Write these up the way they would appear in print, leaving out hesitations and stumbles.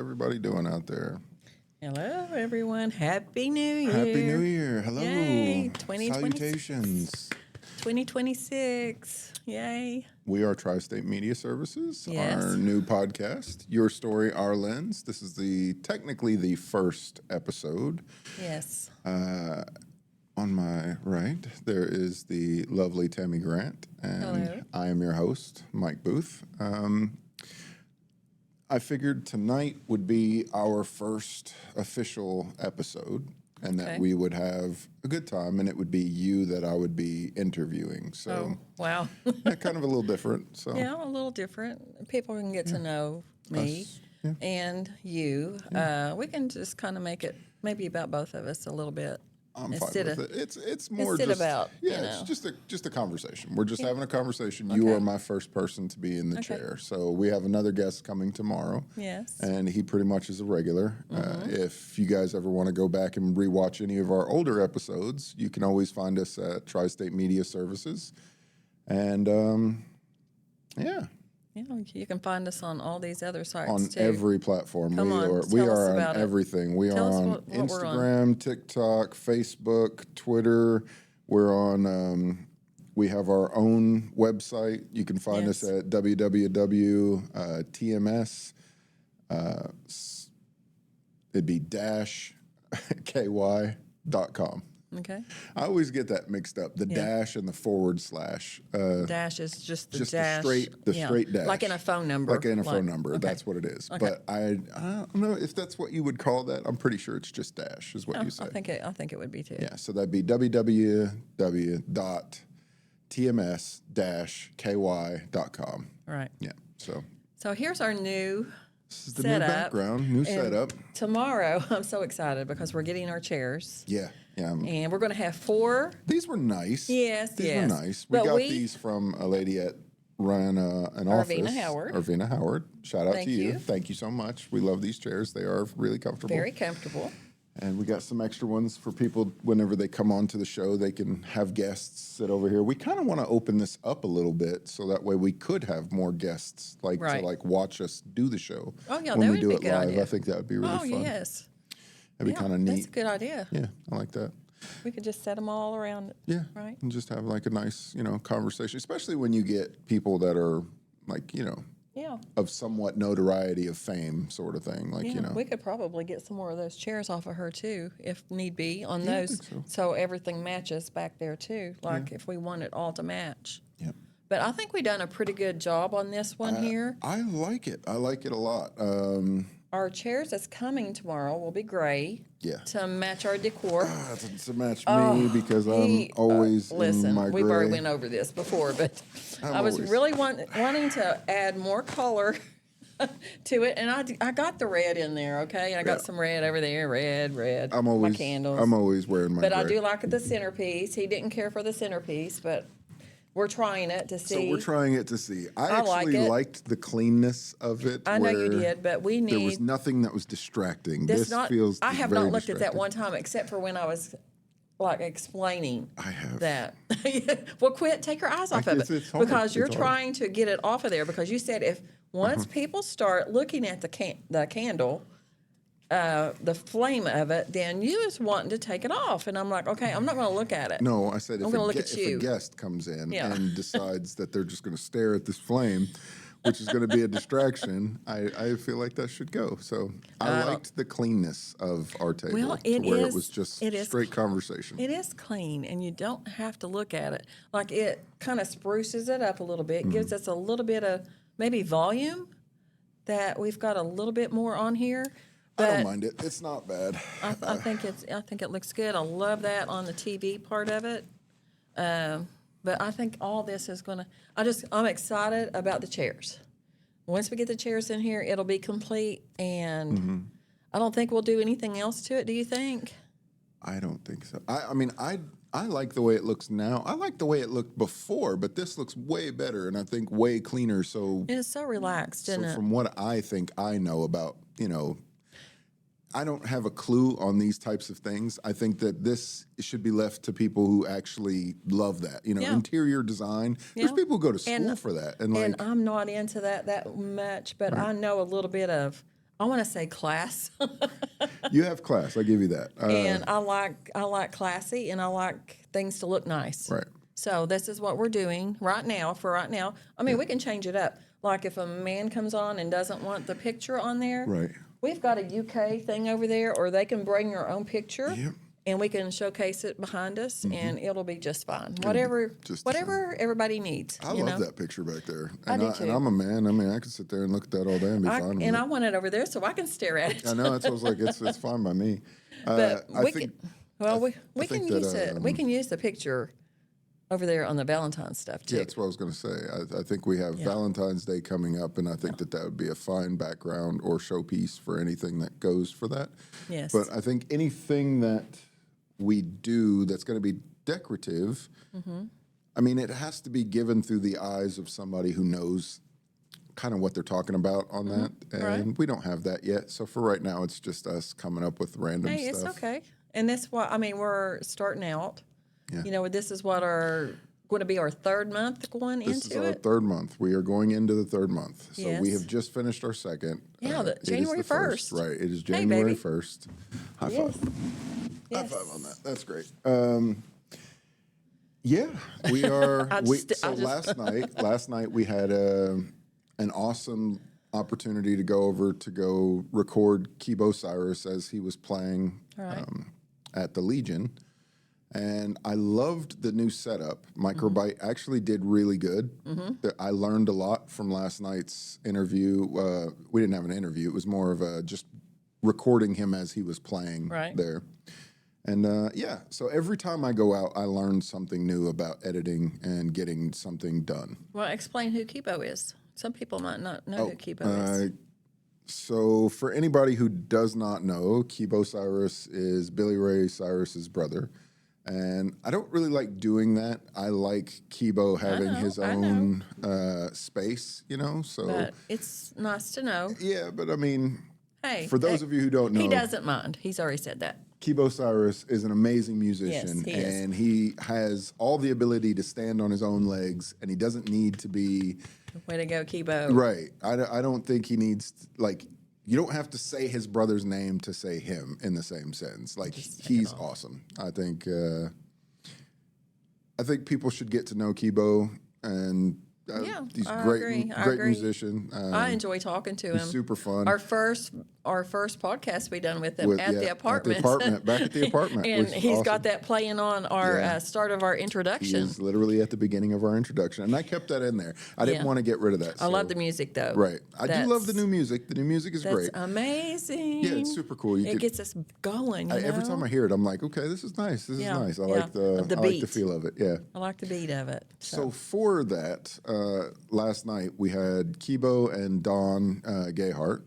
everybody doing out there? Hello, everyone. Happy New Year. Happy New Year. Hello. Yay. 2026. Salutations. 2026. Yay. We are Tri-State Media Services, Yes. our new podcast, Your Story, Our Lens. This is technically the first episode. Yes. On my right, there is the lovely Tammy Grant, and Hello. I am your host, Mike Booth. I figured tonight would be our first official episode, and that Okay. we would have a good time, and it would be you that I would be interviewing. So, Oh, wow. yeah, kind of a little different. So, Yeah, a little different. People can get to know me Us, yeah. and you. We can just kind of make it maybe about both of us a little bit. I'm fine Instead with of- it. It's more instead just about, yeah, you it's know. just a conversation. We're just having a conversation. You Okay. are my first person to be in the Okay. chair. So we have another guest coming tomorrow. Yes. And he pretty much is a regular. Mm-hmm. If you guys ever want to go back and rewatch any of our older episodes, you can always find us at Tri-State Media Services. And yeah, Yeah, you can find us on all these other sites on too. every platform. Come on, we tell us are on about it. everything. We Tell are us on what we're on. Instagram, TikTok, Facebook, Twitter. We're on. We have our own website. You can find us Yes. at www.tms. It'd be -ky.com. Okay. I always get that mixed up. The dash and the /. Dash is just the Just dash. the straight dash. Like in a phone number. Like in a phone number. okay. That's what it is. Okay. But I don't know if that's what you would call that. I'm pretty sure it's just dash is what you say. I think it would be too. Yeah, so that'd be www.tms-ky.com. All right. Yeah, so So here's our new this is the setup. new background, new And setup. Tomorrow, I'm so excited because we're getting our chairs. Yeah, yeah. And we're going to have 4. These were nice. Yes, These yes. were nice. We But got we- these from a lady at ran an Arvina office. Howard. Arvina Howard. Shout out Thank to you. you. Thank you so much. We love these chairs. They are really comfortable. Very comfortable. And we got some extra ones for people whenever they come on to the show, they can have guests sit over here. We kind of want to open this up a little bit so that way we could have more guests to Right. watch us do the show. Oh, yeah, when that we would do be a it good live. idea. I think that would be really Oh, fun. yes. That'd be kind of neat. That's a good idea. Yeah, I like that. We could just set them all around it. Yeah. Right. And just have like a nice, conversation, especially when you get people that are like, Yeah. of somewhat notoriety of fame sort of thing. Like, Yeah, we could probably get some more of those chairs off of her too, if need be, on Yeah, I those, think so everything matches back there too. Like if we want it all to match. Yep. But I think we done a pretty good job on this one here. I like it. I like it a lot. Our chairs that's coming tomorrow will be gray Yeah. to match our decor. To match me because I'm always in Listen, my we've gray. already went over this before, but I was always- really wanting to add more color to it, and I got the red in there, okay, and I got Yeah. some red over there, red. I'm my always candles. I'm always wearing my But gray. I do like the centerpiece. He didn't care for the centerpiece, but we're trying it to see. So we're trying it to see. I I like actually it. liked the cleanness of it. I know you where did, but we There was need. nothing that was distracting. This This not. feels I have very not looked at that distracting. one time, except for when I was like explaining. I have. That. Well, quit. Take your eyes off of it it's hard. because you're It's hard. trying to get it off of there. Because you said if once people start looking at the candle, the flame of it, then you is wanting to take it off, and I'm like, okay, I'm not going to look at it. No, I said I'm gonna look at if you. a guest comes in Yeah. and decides that they're just going to stare at this flame, which is going to be a distraction, I feel like that should go. So I liked the cleanness of our table Well, to it where is- it was just it is straight conversation. It is clean, and you don't have to look at it. Like it kind of spruces it up a little bit, Mm-hmm. gives us a little bit of maybe volume that we've got a little bit more on here. I But don't mind it. It's not bad. I think it looks good. I love that on the TV part of it. But I think all this is gonna. I'm excited about the chairs. Once we get the chairs in here, it'll be complete, and Mm-hmm. I don't think we'll do anything else to it. Do you think? I don't think so. I mean, I like the way it looks now. I like the way it looked before, but this looks way better and I think way cleaner. So, It's so relaxed, so isn't it? from what I think I know about, I don't have a clue on these types of things. I think that this should be left to people who actually love that. Yeah. Interior design. There's Yeah. people who go to school And- for that, And I'm not into that much, but I know a little bit of I want to say class. You have class. I give you that. And I like classy, and I like things to look nice. Right. So this is what we're doing right now. For right now, I mean, we can change it up. Like if a man comes on and doesn't want the picture on there, Right. we've got a UK thing over there, or they can bring their own picture. Yep. And we can showcase it behind us, and it'll be just fine. just Whatever everybody needs. I love that picture back there. I And do too. And I'm a man. I mean, I could sit there and look at that all day and be fine with And it. I want it over there so I can stare at it. I know. That's what I was like. It's fine by me. But I we think. can. Well, we I can think use that, it. We can use the picture over there on the Valentine's stuff too. Yeah, that's what I was going to say. I think we have Valentine's Day coming up, and I think that would be a fine background or showpiece for anything that goes for that. Yes. But I think anything that we do that's going to be decorative, I mean, it has to be given through the eyes of somebody who knows kind of what they're talking about on that. And Right. we don't have that yet. So for right now, it's just us coming up with random Hey, stuff. it's okay. And that's why, I mean, we're starting out. Yeah. You know, this is what going to be our third month going This is into our it. third month. We are going into the third month. So we Yes. have just finished our second. Yeah, It is January the first. 1st. Right. It is Hey, January baby. 1st. High Yes. five. Yes. High five on that. That's great. Yeah, we are. Last night we had an awesome opportunity to go record Kibo Cyrus as he was playing Right. at the Legion. And I loved the new setup. Microbyte actually did really good. I learned a lot from last night's interview. We didn't have an interview. It was more of a just recording him as he was playing Right. there. And so every time I go out, I learn something new about editing and getting something done. Well, explain who Kibo is. Some people might not know who Kibo is. So for anybody who does not know, Kibo Cyrus is Billy Ray Cyrus's brother. And I don't really like doing that. I like Kibo having his own space, so But it's nice to know. yeah, but I mean, Hey, for those of you who don't know, he doesn't mind. He's already said that. Kibo Cyrus is an amazing musician, Yes, he is. and he has all the ability to stand on his own legs, and he doesn't need to be Way to go, Kibo. right. I don't think he needs you don't have to say his brother's name to say him in the same sentence. Like he's awesome. I think people should get to know Kibo, and he's I great, agree. I great agree. musician. I enjoy talking to him. Super fun. Our first podcast we done with him at the apartment. Back at the apartment. And which is he's awesome. got that playing on our start of our He introduction. is literally at the beginning of our introduction, and I kept that in there. I didn't Yeah. want to get rid of that. I love the music though. Right. I do love the new music. The new music is That's great. amazing. Yeah, it's super cool. It gets us going. You know? Every time I hear it, I'm like, okay, this is nice. This is nice. I like The I like the beat. feel of it. Yeah. I like the beat of it. So for that, last night we had Kibo and Don Gayhart.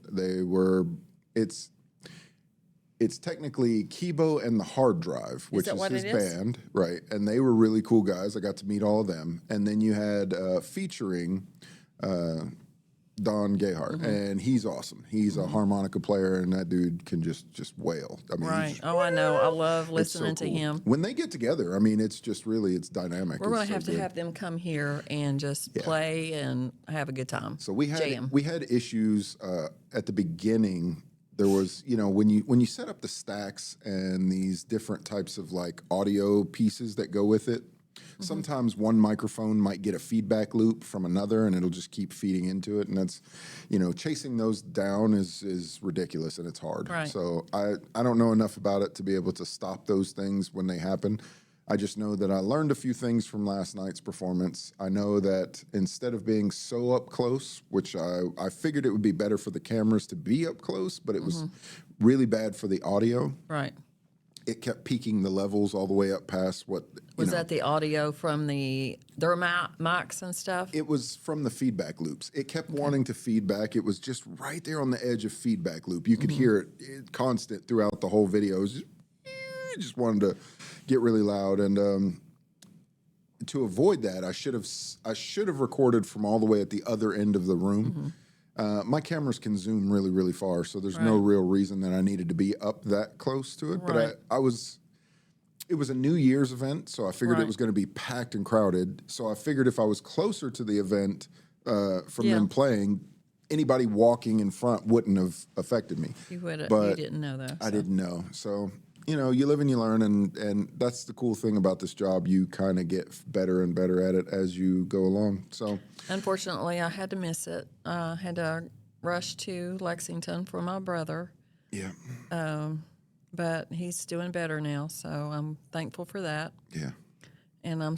It's technically Kibo and the Hard Drive, which is what his it is? band, right? And they were really cool guys. I got to meet all of them. And then you had featuring Don Gayhart, and he's awesome. He's a harmonica player, and that dude can just wail. I mean, right. Oh, I know. I love it's so listening to cool. him. When they get together, I mean, it's just really, it's dynamic. We're going It's to have so to good. have them come here and just play and have a good time. So we Jam. had issues at the beginning. There was, when you set up the stacks and these different types of like audio pieces that go with it, sometimes one microphone might get a feedback loop from another, and it'll just keep feeding into it, and that's, chasing those down is ridiculous, and it's hard. Right. So I don't know enough about it to be able to stop those things when they happen. I just know that I learned a few things from last night's performance. I know that instead of being so up close, which I figured it would be better for the cameras to be up close, but it was really bad for the audio. Right. It kept peaking the levels all the way up past what, Was that the audio from their mics and stuff? It was from the feedback loops. It kept wanting to feedback. It was just right there on the edge of feedback loop. You could hear it constant throughout the whole video. It was just wanted to get really loud, and to avoid that, I should have recorded from all the way at the other end of the room. My cameras can zoom really, really far, so there's no real reason that I needed to be up that close to it. Right. But it was a New Year's event, so I figured it Right. was going to be packed and crowded. So I figured if I was closer to the event from them playing, anybody walking in front wouldn't have affected me. You would. But You didn't know though. I so. didn't know. So, you live and you learn, and that's the cool thing about this job. You kind of get better and better at it as you go along. So, Unfortunately, I had to miss it. I had to rush to Lexington for my brother, yeah, but he's doing better now, so I'm thankful for that. yeah, And I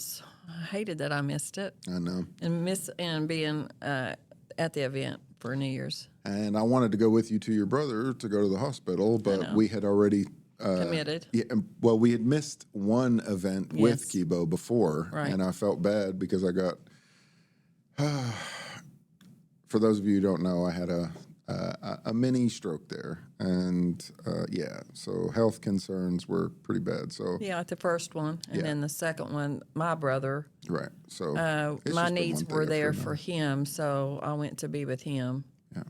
hated that I missed it I know. and being at the event for New Year's. And I wanted to go with you to your brother to go to the hospital, but know. we had already Committed. Yeah, well, we had missed one event with Yes. Kibo before, Right. and I felt bad because I got. For those of you who don't know, I had a mini stroke there, and so health concerns were pretty bad. So Yeah, at the first one, and then the second one, my brother. right, so it's My just been needs one thing were after there another. for him, so I went to be with him. Yeah.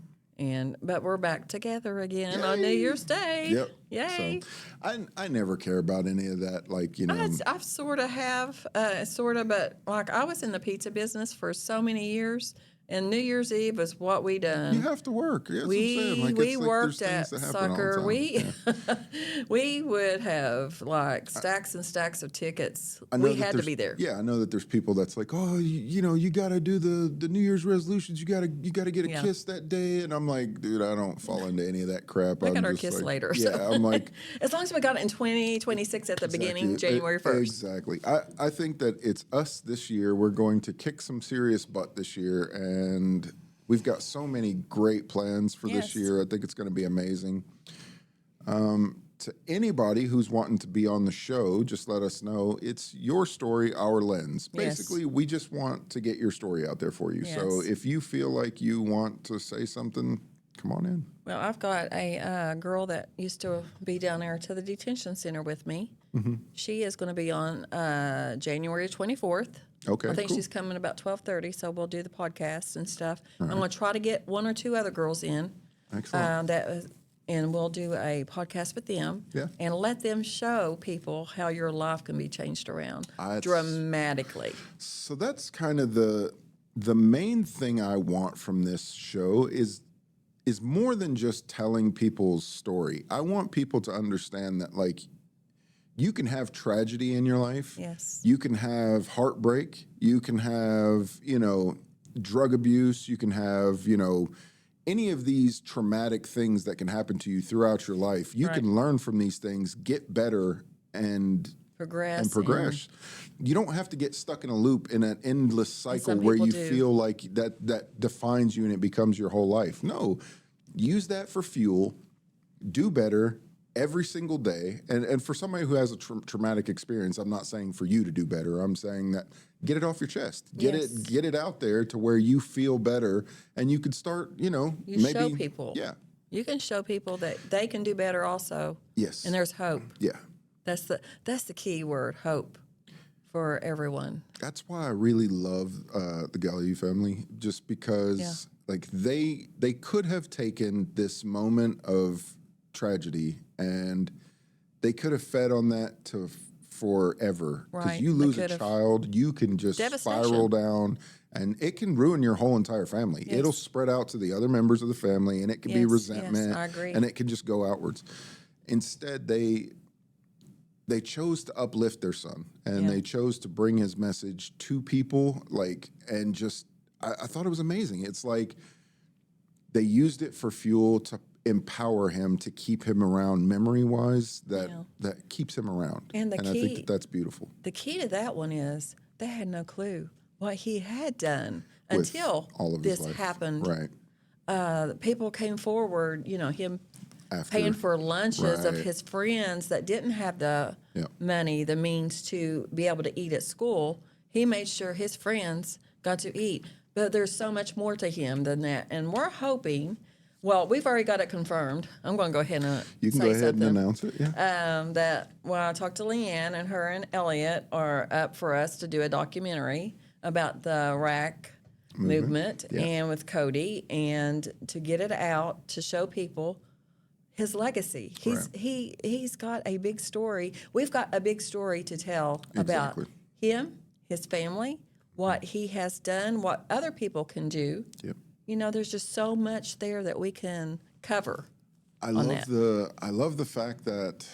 But we're back together again on New Year's Day. Yep. Yay! So I never care about any of that. Like I sort of have, but like I was in the pizza business for so many years, and New Year's Eve is what we done. you have to work. Yeah, that's what I'm saying. Like, We it's like worked there's at things that happen all the soccer. time. We would have like stacks and stacks of tickets. I know We that had to there's- be there. Yeah, I know that there's people that's like, oh, you got to do the New Year's resolutions. You got to get a Yeah. kiss that day, and I'm like, dude, I don't fall into any of that crap. We I'm got our just kiss like- later. Yeah, so. I'm like, as long as we got it in 2026 at the beginning, exactly, January 1st. Exactly. I think that it's us this year. We're going to kick some serious butt this year, and we've got so many great plans for this Yes. year. I think it's going to be amazing. To anybody who's wanting to be on the show, just let us know. It's your story, our lens. Yes. Basically, we just want to get your story out there for you. So Yes. if you feel like you want to say something, come on in. Well, I've got a girl that used to be down there to the detention center with me. Mm-hmm. She is going to be on January 24th. Okay, I think cool. she's coming about 12:30, so we'll do the podcast and stuff. I'm going to try to get one or two other girls in. Excellent. And we'll do a podcast with them. Yeah. And let them show people how your life can be changed around That's- dramatically. So that's kind of the main thing I want from this show is more than just telling people's story. I want people to understand that, like, you can have tragedy in your life. Yes. You can have heartbreak. You can have, drug abuse. You can have, any of these traumatic things that can happen to you throughout your life. You Right. can learn from these things, get better, and Progress. You don't have to get stuck in a loop in an endless cycle some where people you do. feel like that defines you and it becomes your whole life. No, use that for fuel. Do better every single day. And for somebody who has a traumatic experience, I'm not saying for you to do better. I'm saying that get it off your chest. Get Yes. it out there to where you feel better, and you could start. You maybe show people. Yeah. You can show people that they can do better also. Yes. And there's hope. Yeah. That's the key word, hope, for everyone. That's why I really love the Galliu family, just because like they could have taken this moment of tragedy and they could have fed on that to forever. Because Right, you they lose a could have. child, you can just Devastation. spiral down, and it can ruin your whole entire family. Yes. It'll spread out to the other members of the family, and it can be Yes, resentment, I agree. and it can just go outwards. Instead, they chose to uplift their son, and Yeah. they chose to bring his message to people, and just I thought it was amazing. It's like they used it for fuel to empower him, to keep him around memory-wise, that keeps him around. And the I think key- that's beautiful. The key to that one is they had no clue what he had done With until all of his this life. happened. Right. People came forward, him After. paying for lunches of Right. his friends that didn't have the Yeah. money, the means to be able to eat at school. He made sure his friends got to eat. But there's so much more to him than that. And we're hoping, well, we've already got it confirmed. I'm going to go ahead and You can say go ahead something. and announce it. Yeah. I talked to Leanne, and her and Elliot are up for us to do a documentary about the Iraq movement Yeah. and with Cody, and to get it out to show people his legacy. He's got a big story. We've got a big story to tell Exactly. about him, his family, what he has done, what other people can do. Yep. there's just so much there that we can cover. I on love that. I love the fact that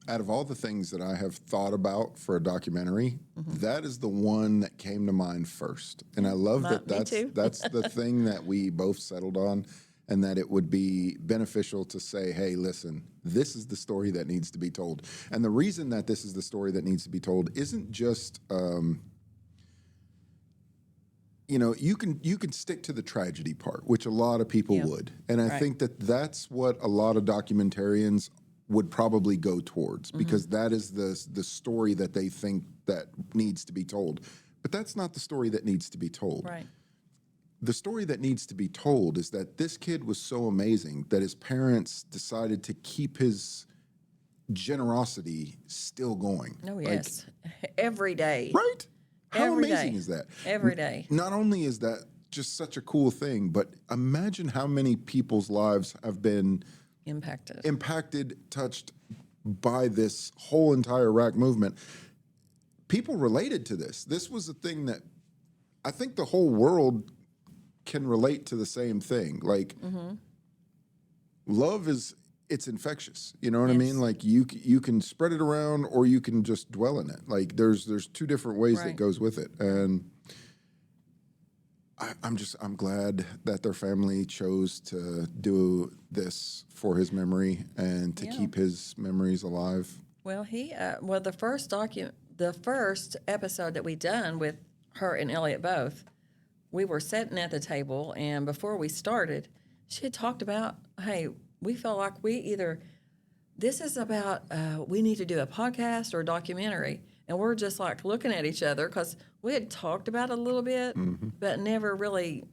out of all the things that I have thought about for a documentary, that is the one that came to mind first. And I love that Me too. that's the thing that we both settled on, and that it would be beneficial to say, hey, listen, this is the story that needs to be told. And the reason that this is the story that needs to be told isn't just you can stick to the tragedy part, which a lot of people Yeah. would. And I Right. think that that's what a lot of documentarians would probably go towards, because that is the story that they think that needs to be told. But that's not the story that needs to be told. Right. The story that needs to be told is that this kid was so amazing that his parents decided to keep his generosity still going. Oh, Like, yes. Every day. right? How Every amazing day. is that? Every day. Not only is that just such a cool thing, but imagine how many people's lives have been Impacted. touched by this whole entire Iraq movement. People related to this. This was a thing that I think the whole world can relate to the same thing. Like, love it's infectious. You know what I mean? Yes. Like you can spread it around, or you can just dwell in it. Like there's two different ways that Right. goes with it. And I'm glad that their family chose to do this for his memory and to Yeah. keep his memories alive. Well, the first episode that we done with her and Elliot both, we were sitting at the table, and before we started, she had talked about, hey, we felt like this is about, we need to do a podcast or a documentary. And we're just like looking at each other because we had talked about it a little bit, but never really,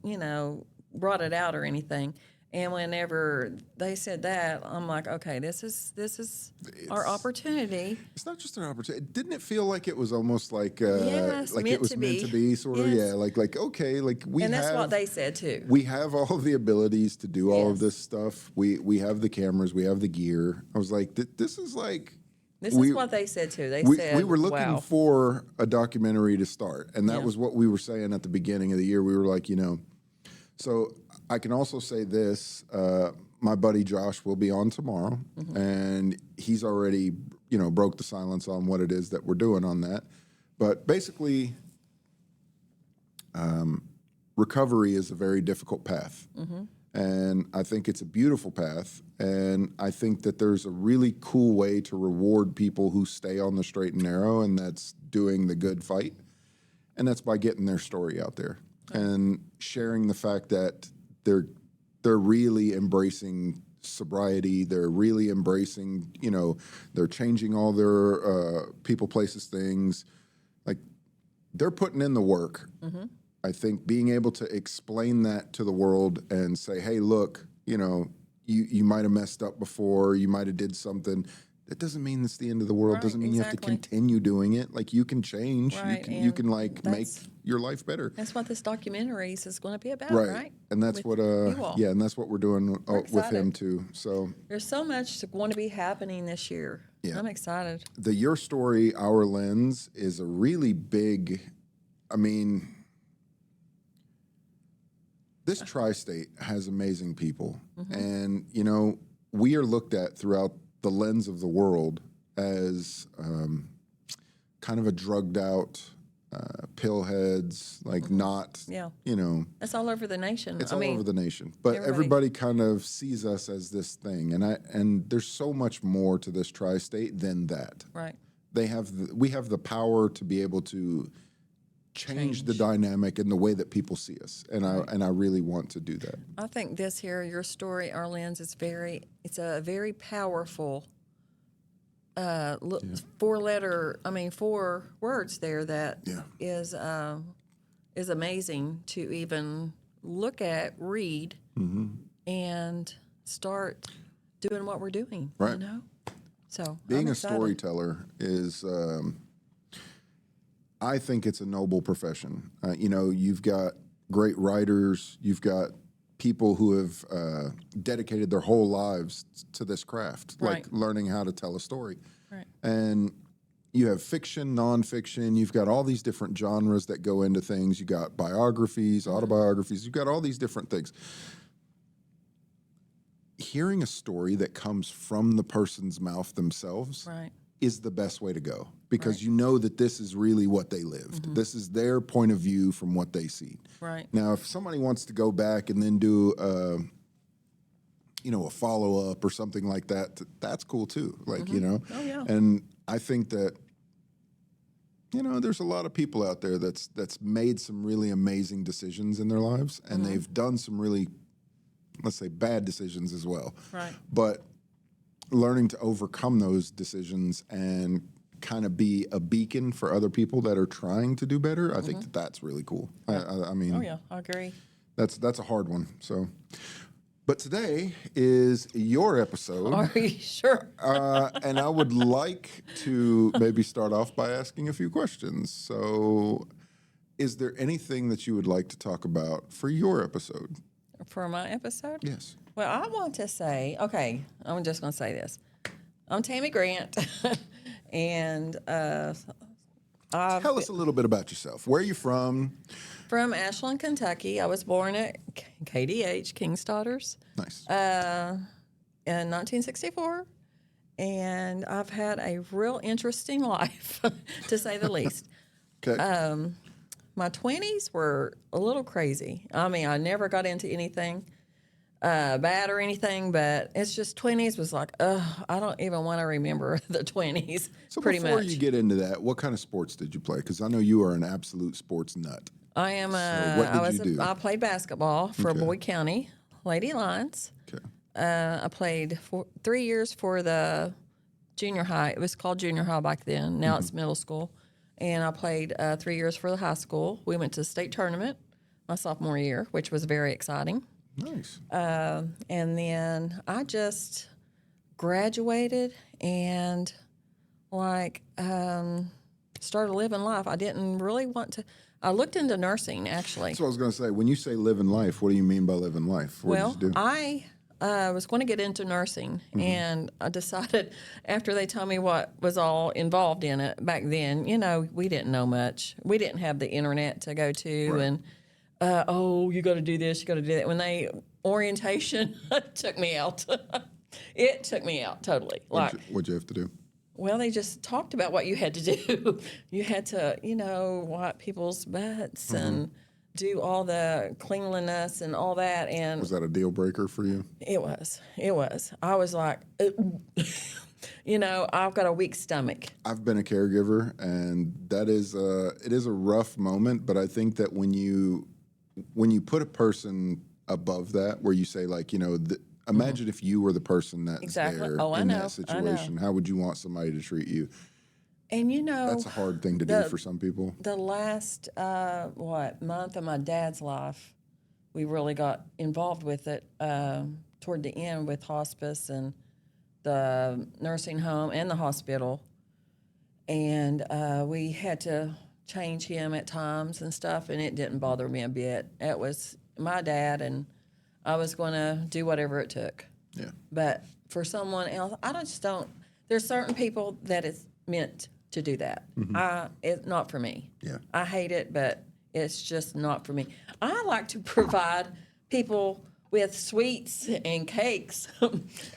brought it out or anything. And whenever they said that, I'm like, okay, this is our opportunity. It's not just an opportunity. Didn't it feel like it was almost like Yes, like meant it was to meant be. to be, sort of? Yes. Yeah, like okay, like And that's what they said too. we have all of the abilities to do all of Yes. this stuff. We have the cameras, we have the gear. I was like, this is like This we- is what they said too. They we, said, we were looking wow. for a documentary to start, and that Yeah. was what we were saying at the beginning of the year. We were like, so I can also say this: my buddy Josh will be on tomorrow, and he's already, broke the silence on what it is that we're doing on that. But basically, recovery is a very difficult path. And I think it's a beautiful path. And I think that there's a really cool way to reward people who stay on the straight and narrow, and that's doing the good fight. And that's by getting their story out there and sharing the fact that they're really embracing sobriety. They're really embracing, they're changing all their people, places, things. Like, they're putting in the work. I think being able to explain that to the world and say, hey, look, you might have messed up before, you might have did something. That doesn't mean it's the end of the world. Right, Doesn't mean you have to exactly. continue doing it. Like, you can change. Right, You can and make that's- your life better. That's what this documentaries is going to be about, Right. right? And that's With what you all. and that's what we're doing with him excited. too. So There's so much going to be happening this year. Yeah. I'm excited. the Your Story, Our Lens is a really big, this tri-state has amazing people. And, we are looked at throughout the lens of the world as kind of a drugged out, pillheads, like not, Yeah. That's all over the nation. It's all over the nation, but everybody kind of sees us as this thing, and there's so much more to this tri-state than that. Right. We have the power to be able to change the dynamic and the way that people see us, and I really want to do that. I think this here, Your Story, Our Lens, it's a very powerful four words there that Yeah. is amazing to even look at, read, and start doing what we're doing. Right. So Being I'm a excited. storyteller is, I think it's a noble profession. You've got great writers, you've got people who have dedicated their whole lives to this craft, like Right. learning how to tell a story. Right. And you have fiction, nonfiction. You've got all these different genres that go into things. You got biographies, autobiographies. You've got all these different things. Hearing a story that comes from the person's mouth themselves Right. is the best way to go, because you know that this is really what they lived. This is their point of view from what they see. Right. Now, if somebody wants to go back and then do a follow-up or something like that, that's cool too. Like, Oh, yeah. and I think that, there's a lot of people out there that's made some really amazing decisions in their lives, and they've done some really, let's say, bad decisions as well. Right. But learning to overcome those decisions and kind of be a beacon for other people that are trying to do better, I think that's really cool. I mean, Oh, yeah, I agree. that's a hard one. So, but today is your episode. Are you sure? And I would like to maybe start off by asking a few questions. So, is there anything that you would like to talk about for your episode? For my episode? Yes. Well, I want to say, okay, I'm just going to say this. I'm Tammy Grant, and Tell us a little bit about yourself. Where are you from? from Ashland, Kentucky. I was born at KDH, King's Daughters, Nice. in 1964, and I've had a real interesting life, to say the least. Okay. My 20s were a little crazy. I mean, I never got into anything bad or anything, but it's just 20s was like, I don't even want to remember the 20s. So pretty before much. you get into that, what kind of sports did you play? Because I know you are an absolute sports nut. I am what did you do? I played basketball for Okay. Boyd County Lady Lions. Okay. I played 3 years for the junior high. It was called junior high back then. Now it's middle school. And I played 3 years for the high school. We went to the state tournament my sophomore year, which was very exciting. Nice. And then I just graduated and started living life. I didn't really want to. I looked into nursing, actually. So I was going to say, when you say living life, what do you mean by living life? What Well, did you do? I was going to get into nursing, and I decided after they told me what was all involved in it back then, we didn't know much. We didn't have the internet to go to, Right. and you got to do this, you got to do that. When orientation took me out, it took me out totally. What'd you have to do? Well, they just talked about what you had to do. You had to, wipe people's butts and do all the cleanliness and all that. And Was that a deal breaker for you? it was. I was like, I've got a weak stomach. I've been a caregiver, and it is a rough moment. But I think that when you put a person above that, where you say like, imagine if you were the person that's Exactly. there Oh, I in know. that I know. situation, how would you want somebody to treat you? And That's a hard thing to do for some people. the last month of my dad's life, we really got involved with it toward the end with hospice and the nursing home and the hospital, and we had to change him at times and stuff, and it didn't bother me a bit. It was my dad, and I was going to do whatever it took. Yeah. But for someone else, I just don't. There's certain people that it's meant to do that. It's not for me. Yeah. I hate it, but it's just not for me. I like to provide people with sweets and cakes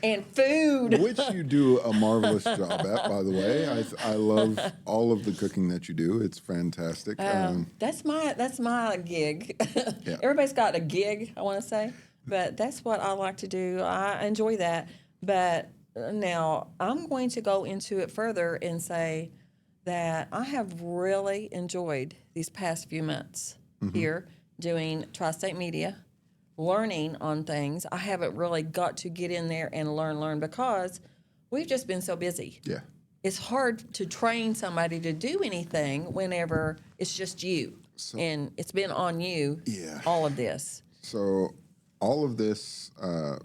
and food. Which you do a marvelous job at, by the way. I love all of the cooking that you do. It's fantastic. That's my gig. Yeah. Everybody's got a gig, I want to say, but that's what I like to do. I enjoy that. But now I'm going to go into it further and say that I have really enjoyed these past few months here doing Tri-State Media, learning on things. I haven't really got to get in there and learn because we've just been so busy. Yeah. It's hard to train somebody to do anything whenever it's just you. And it's been on you, Yeah. all of this. So all of this,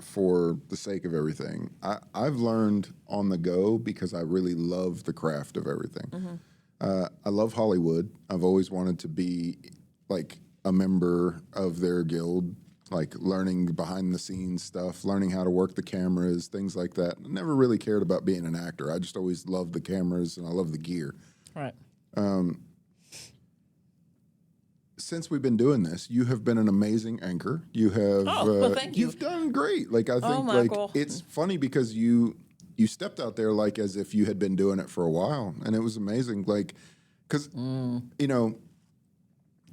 for the sake of everything, I've learned on the go because I really love the craft of everything. I love Hollywood. I've always wanted to be like a member of their guild. like learning behind the scenes stuff, learning how to work the cameras, things like that. I never really cared about being an actor. I just always loved the cameras and I love the gear. Right. Since we've been doing this, you have been an amazing anchor. You have well, thank you. You've done great. Like I think Michael. it's funny because you stepped out there like as if you had been doing it for a while, and it was amazing. Like because you know,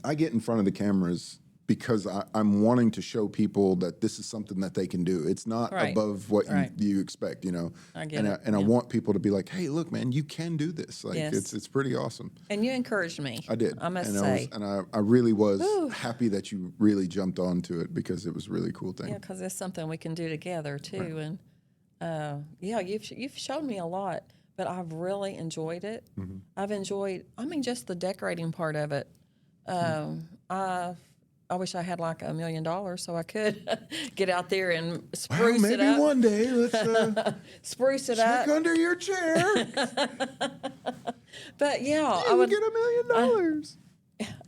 I get in front of the cameras because I'm wanting to show people that this is something that they can do. It's not above what you expect, you know. I get it. I want people to be like, hey, look, man, you can do this. Like it's pretty awesome. And you encouraged me. I did. I must say. I really was happy that you really jumped onto it because it was a really cool thing. Yeah, because it's something we can do together too. Right. And yeah, you've shown me a lot, but I've really enjoyed it. I've enjoyed, just the decorating part of it. I wish I had like $1 million so I could get out there and spruce it up. Maybe one day let's spruce it up. Check under your chair. But yeah, I would get $1 million.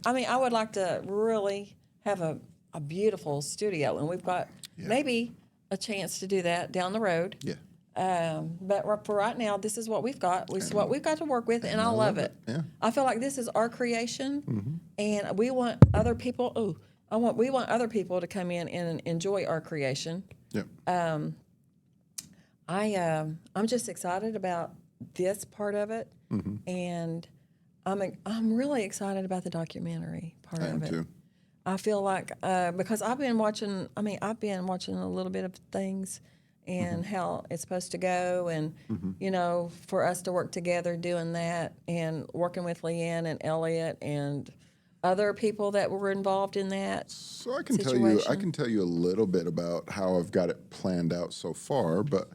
I would like to really have a beautiful studio, and we've got maybe a chance to do that down the road. Yeah. But for right now, this is what we've got. This is what we've got to work with, and I love it. Yeah. I feel like this is our creation, and we want other people. We want other people to come in and enjoy our creation. Yeah. I'm just excited about this part of it, and I'm really excited about the documentary part of it. Too. I feel like because I've been watching. I've been watching a little bit of things and how it's supposed to go, and you know, for us to work together doing that, and working with Leanne and Elliot and other people that were involved in that. So I can tell you a little bit about how I've got it planned out so far, but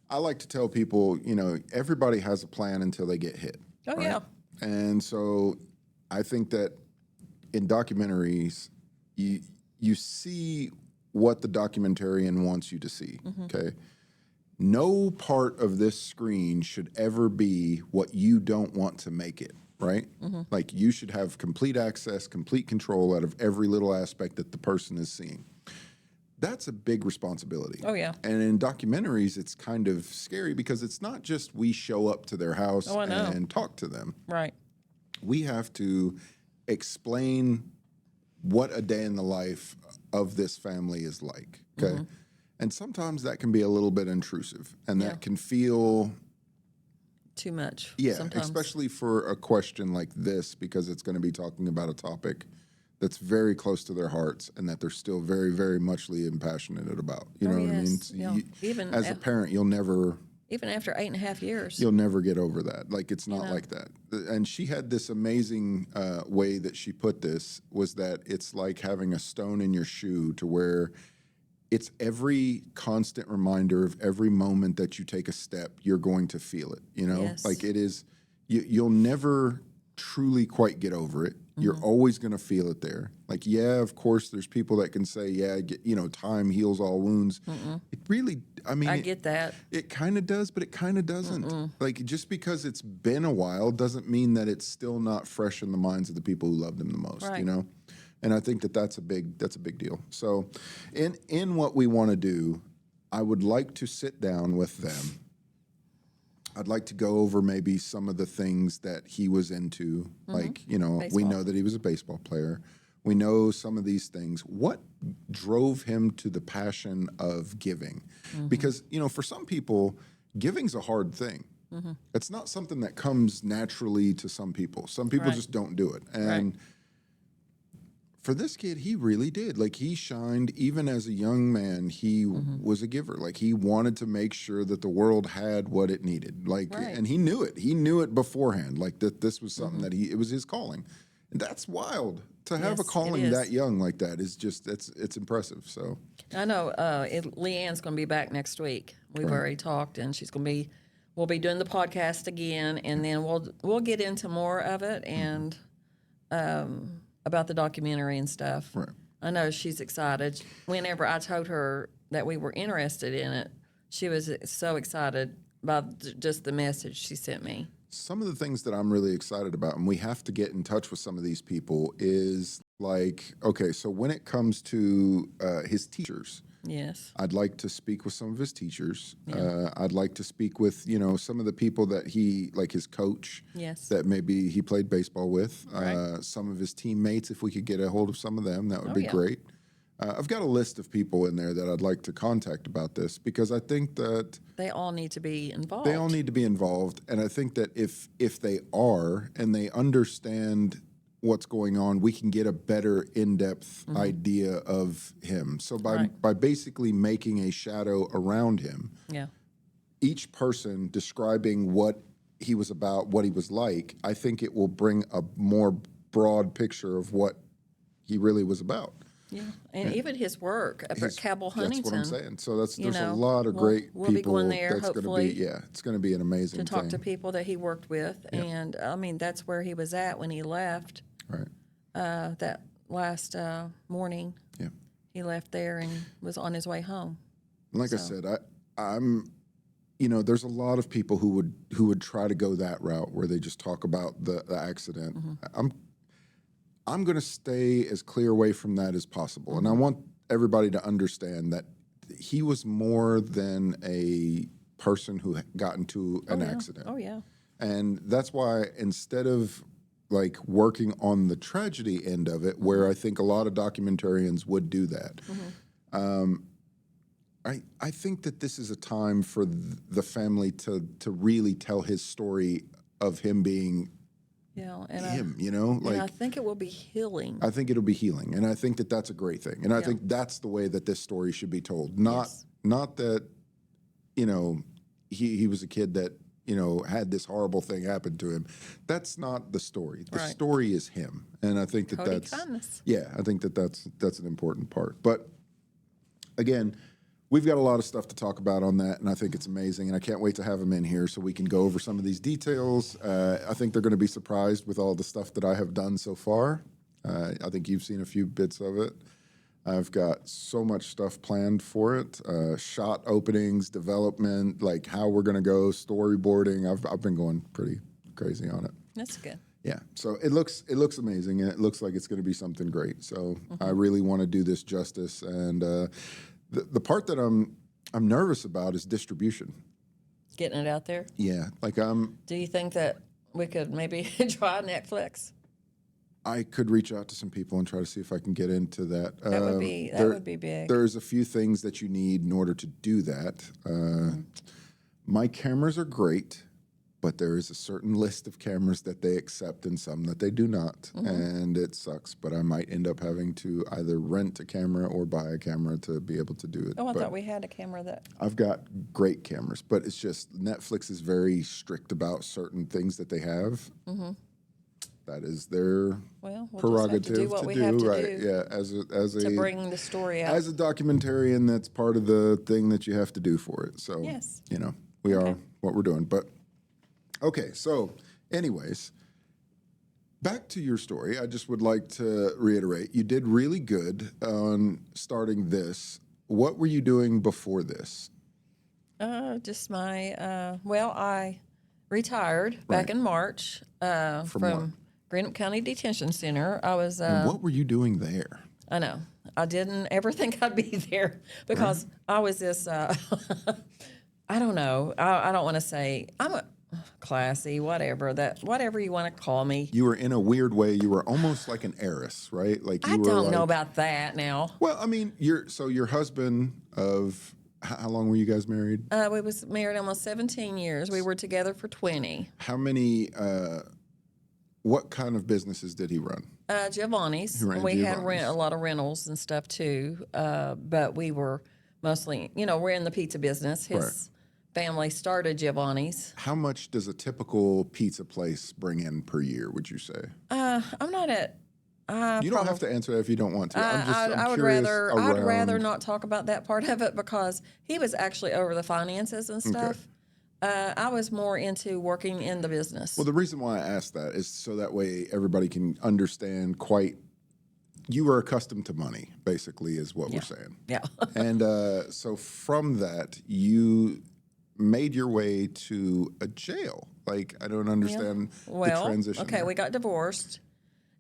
I like to tell people, you know, everybody has a plan until they get hit. Oh, right? yeah. And so I think that in documentaries, you see what the documentarian wants you to see, okay? No part of this screen should ever be what you don't want to make it, right? Like you should have complete access, complete control out of every little aspect that the person is seeing. That's a big responsibility. Oh, yeah. And in documentaries, it's kind of scary because it's not just we show up to their house and talk to them. Right. We have to explain what a day in the life of this family is like, okay? And sometimes that can be a little bit intrusive, and that can feel too much. Yeah, sometimes. Especially for a question like this, because it's going to be talking about a topic that's very close to their hearts and that they're still very, very muchly passionate about. You know what I mean? Yeah. Even as a parent, you'll never... Even after 8.5 years. You'll never get over that. Like, it's not like that. And she had this amazing way that she put this, was that it's like having a stone in your shoe, to where it's every constant reminder of every moment that you take a step, you're going to feel it, you know? Yes. Like, it is, you'll never truly quite get over it. You're always going to feel it there. Like, yeah, of course, there's people that can say, yeah, time heals all wounds. It really, I get that. It kind of does, but it kind of doesn't. Like, just because it's been a while doesn't mean that it's still not fresh in the minds of the people who love them the most, you know? And I think that that's a big deal. So in what we want to do, I would like to sit down with them. I'd like to go over maybe some of the things that he was into. Like, you know, Baseball. we know that he was a baseball player. We know some of these things. What drove him to the passion of giving? Because, you know, for some people, giving's a hard thing. It's not something that comes naturally to some people. Some people just don't do it. And for this kid, he really did. Like, he shined. Even as a young man, he was a giver. Like, he wanted to make sure that the world had what it needed. Like, and he knew it. He knew it beforehand. Like, that this was something that it was his calling. And that's wild. To have a calling that young like that is just, it's impressive. So I know Leanne's going to be back next week. We've already talked, and we'll be doing the podcast again, and then we'll get into more of it and about the documentary and stuff. Right. I know she's excited. Whenever I told her that we were interested in it, she was so excited about just the message she sent me. some of the things that I'm really excited about, and we have to get in touch with some of these people, is like, okay, so when it comes to his teachers, Yes. I'd like to speak with some of his teachers. Yeah. I'd like to speak with, some of the people that he, like his coach, Yes. that maybe he played baseball with. Right. Some of his teammates, if we could get a hold of some of them, that would Oh, be yeah. great. I've got a list of people in there that I'd like to contact about this because I think that They all need to be involved. they all need to be involved, and I think that if they are and they understand what's going on, we can get a better in-depth idea of him. So Right. by basically making a shadow around him, Yeah. each person describing what he was about, what he was like, I think it will bring a more broad picture of what he really was about. Yeah. And even his work up at Cabell Huntington. That's what I'm saying. So there's a know, lot of we'll- great we'll be people going there, that's going to hopefully, be, it's going to be an amazing to talk thing. to people that he worked with. And I mean, that's where he was at when he left Right. that last morning. Yeah. He left there and was on his way home. Like I said, I'm there's a lot of people who would try to go that route where they just talk about the accident. I'm going to stay as clear away from that as possible, and I want everybody to understand that he was more than a person who got into an accident. Oh, yeah. And that's why instead of like working on the tragedy end of it, where I think a lot of documentarians would do that, I think that this is a time for the family to really tell his story of him being Yeah. And him, and I think it will be healing. I think it'll be healing, and I think that that's a great thing, and I think that's the way that this story should be told. Not that he was a kid that had this horrible thing happen to him. That's not the story. The Right. story is him, and I think that Cody that's kindness. I think that that's an important part. But again, we've got a lot of stuff to talk about on that, and I think it's amazing, and I can't wait to have him in here so we can go over some of these details. I think they're going to be surprised with all the stuff that I have done so far. I think you've seen a few bits of it. I've got so much stuff planned for it, shot openings, development, like how we're going to go, storyboarding. I've been going pretty crazy on it. That's good. Yeah, so it looks amazing, and it looks like it's going to be something great. So I really want to do this justice, and the part that I'm nervous about is distribution. Getting it out there. Yeah, like Do you think that we could maybe try Netflix? I could reach out to some people and try to see if I can get into that. That would be big. There's a few things that you need in order to do that. My cameras are great, but there is a certain list of cameras that they accept and some that they do not, and it sucks. But I might end up having to either rent a camera or buy a camera to be able to do it. Oh, I But thought we had a camera that. I've got great cameras, but it's just Netflix is very strict about certain things that they have. That is their Well, we'll prerogative just have to do what we have to right? do Yeah, as to a bring the story out. as a documentarian, that's part of the thing that you have to do for it. So Yes. we are what we're doing. But okay, so anyways, back to your story. I just would like to reiterate, you did really good on starting this. What were you doing before this? Just my I retired back in March From what? Greenup County Detention Center. I was. And what were you doing there? I know. I didn't ever think I'd be there because I was this. I don't know. I don't want to say I'm a classy, whatever you want to call me. You were in a weird way. You were almost like an heiress, right? Like you I were don't know like- about that now. Well, I mean, your husband of how long were you guys married? We was married almost 17 years. We were together for 20. How many? What kind of businesses did he run? Giovanni's. ran We had Giovanni's. a lot of rentals and stuff too, but we were mostly, we're in the pizza business. His family started Giovanni's. How much does a typical pizza place bring in per year? Would you say? I'm not at. You don't have to answer that if you don't want to. I'm I would curious I'd rather around- not talk about that part of it because he was actually over the finances and stuff. I was more into working in the business. Well, the reason why I asked that is so that way everybody can understand quite. You were accustomed to money, basically, is what we're saying. Yeah. And so from that, you made your way to a jail. Like, I don't understand the transition. Okay, there. we got divorced,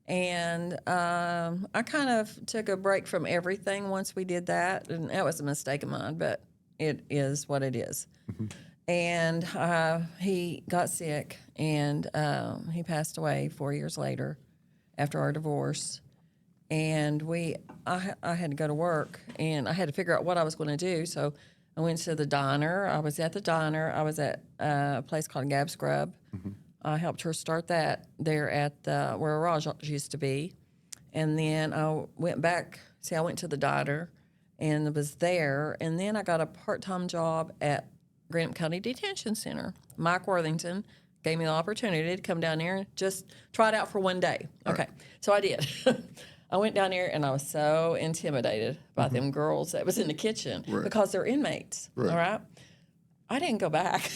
And I kind of took a break from everything once we did that. And that was a mistake of mine, but it is what it is. And he got sick, and he passed away 4 years later after our divorce. And I had to go to work, and I had to figure out what I was going to do. So I went to the diner. I was at the diner. I was at a place called Gab Scrub. I helped her start that there at where Raj used to be. And then I went back. See, I went to the diner and was there. And then I got a part-time job at Greenup County Detention Center. Mike Worthington gave me the opportunity to come down there and just try it out for one day. Okay, so I did. I went down there, and I was so intimidated by them girls that was in the kitchen because they're inmates, all right? I didn't go back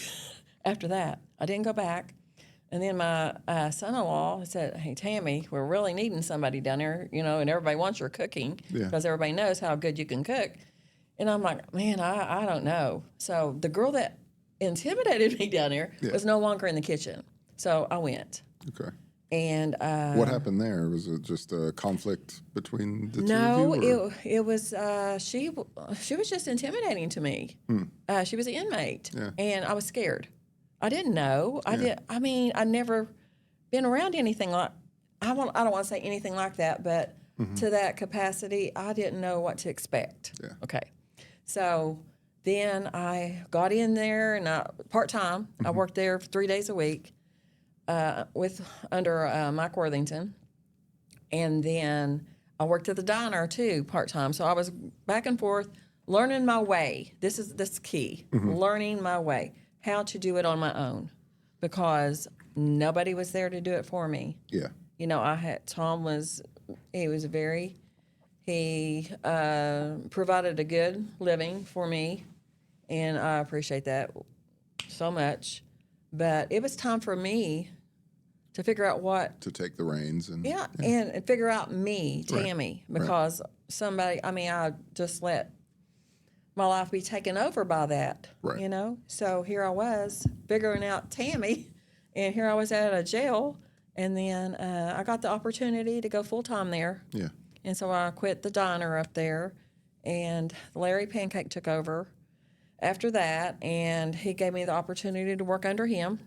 after that. I didn't go back. And then my son-in-law said, hey, Tammy, we're really needing somebody down there, you know, and everybody wants your cooking because everybody knows how good you can cook. And I'm like, man, I don't know. So the girl that intimidated me down there was no longer in the kitchen. So I went. Okay. And what happened there? Was it just a conflict between the two no, of you? it was she was just intimidating to me. She was an inmate, and I was scared. I didn't know. I mean, I'd never been around anything like. I don't want to say anything like that, but to that capacity, I didn't know what to expect. Yeah. Okay, so then I got in there, and part time. I worked there 3 days a week. Under Mike Worthington, and then I worked at the diner too part time. So I was back and forth, learning my way. This is key, learning my way, how to do it on my own, because nobody was there to do it for me. Yeah. You know, he provided a good living for me, and I appreciate that so much. But it was time for me to figure out what to take the reins and and figure out me, Tammy, because I just let my life be taken over by that, you know. So here I was figuring out Tammy, and here I was out of jail, and then I got the opportunity to go full time there. Yeah. And so I quit the diner up there, and Larry Pancake took over after that, and he gave me the opportunity to work under him.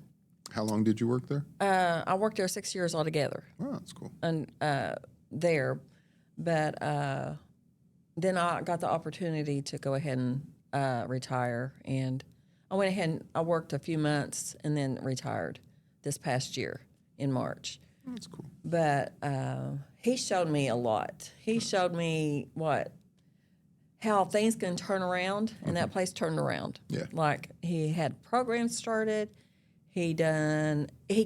How long did you work there? I worked there 6 years altogether. Oh, that's cool. And there, but then I got the opportunity to go ahead and retire, and I went ahead and I worked a few months and then retired this past year in March. Oh, that's cool. But he showed me a lot. He showed me how things can turn around, and that place turned around. Yeah. Like he had programs started. He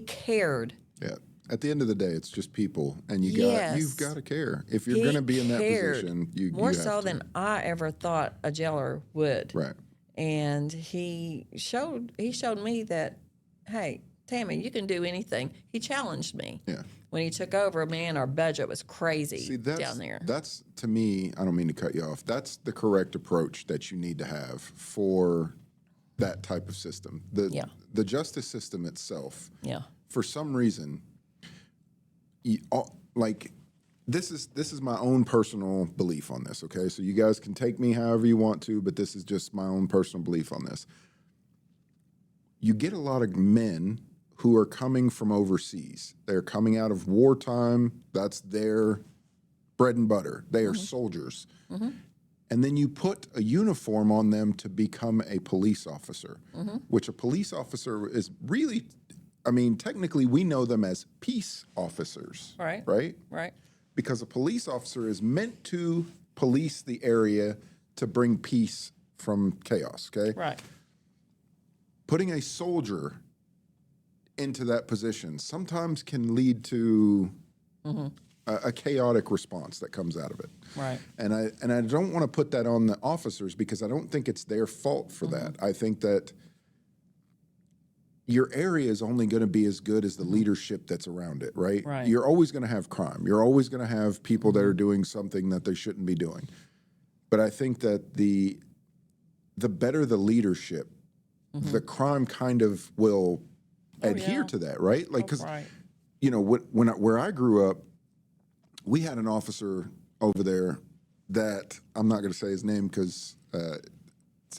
cared. Yeah. At the end of the day, it's just people, and you've got to care. If you're going to be in that position, you more have so to. than I ever thought a jailer would. Right. And he showed me that, hey, Tammy, you can do anything. He challenged me. Yeah. When he took over, man, our budget was crazy down there. That's, to me, I don't mean to cut you off. That's the correct approach that you need to have for that type of system. The justice system itself, for some reason, this is my own personal belief on this, okay? So you guys can take me however you want to, but this is just my own personal belief on this. You get a lot of men who are coming from overseas. They're coming out of wartime. That's their bread and butter. They are soldiers. And then you put a uniform on them to become a police officer, which a police officer is really, technically we know them as peace officers. Right? Right. Because a police officer is meant to police the area to bring peace from chaos, okay? Right. Putting a soldier into that position sometimes can lead to a chaotic response that comes out of it. Right. And I don't want to put that on the officers because I don't think it's their fault for that. I think that your area is only going to be as good as the leadership that's around it, right? Right. You're always going to have crime. You're always going to have people that are doing something that they shouldn't be doing. But I think that the better the leadership, the crime kind of will adhere to that, right? Like, because, you know, where I grew up, we had an officer over there that I'm not going to say his name because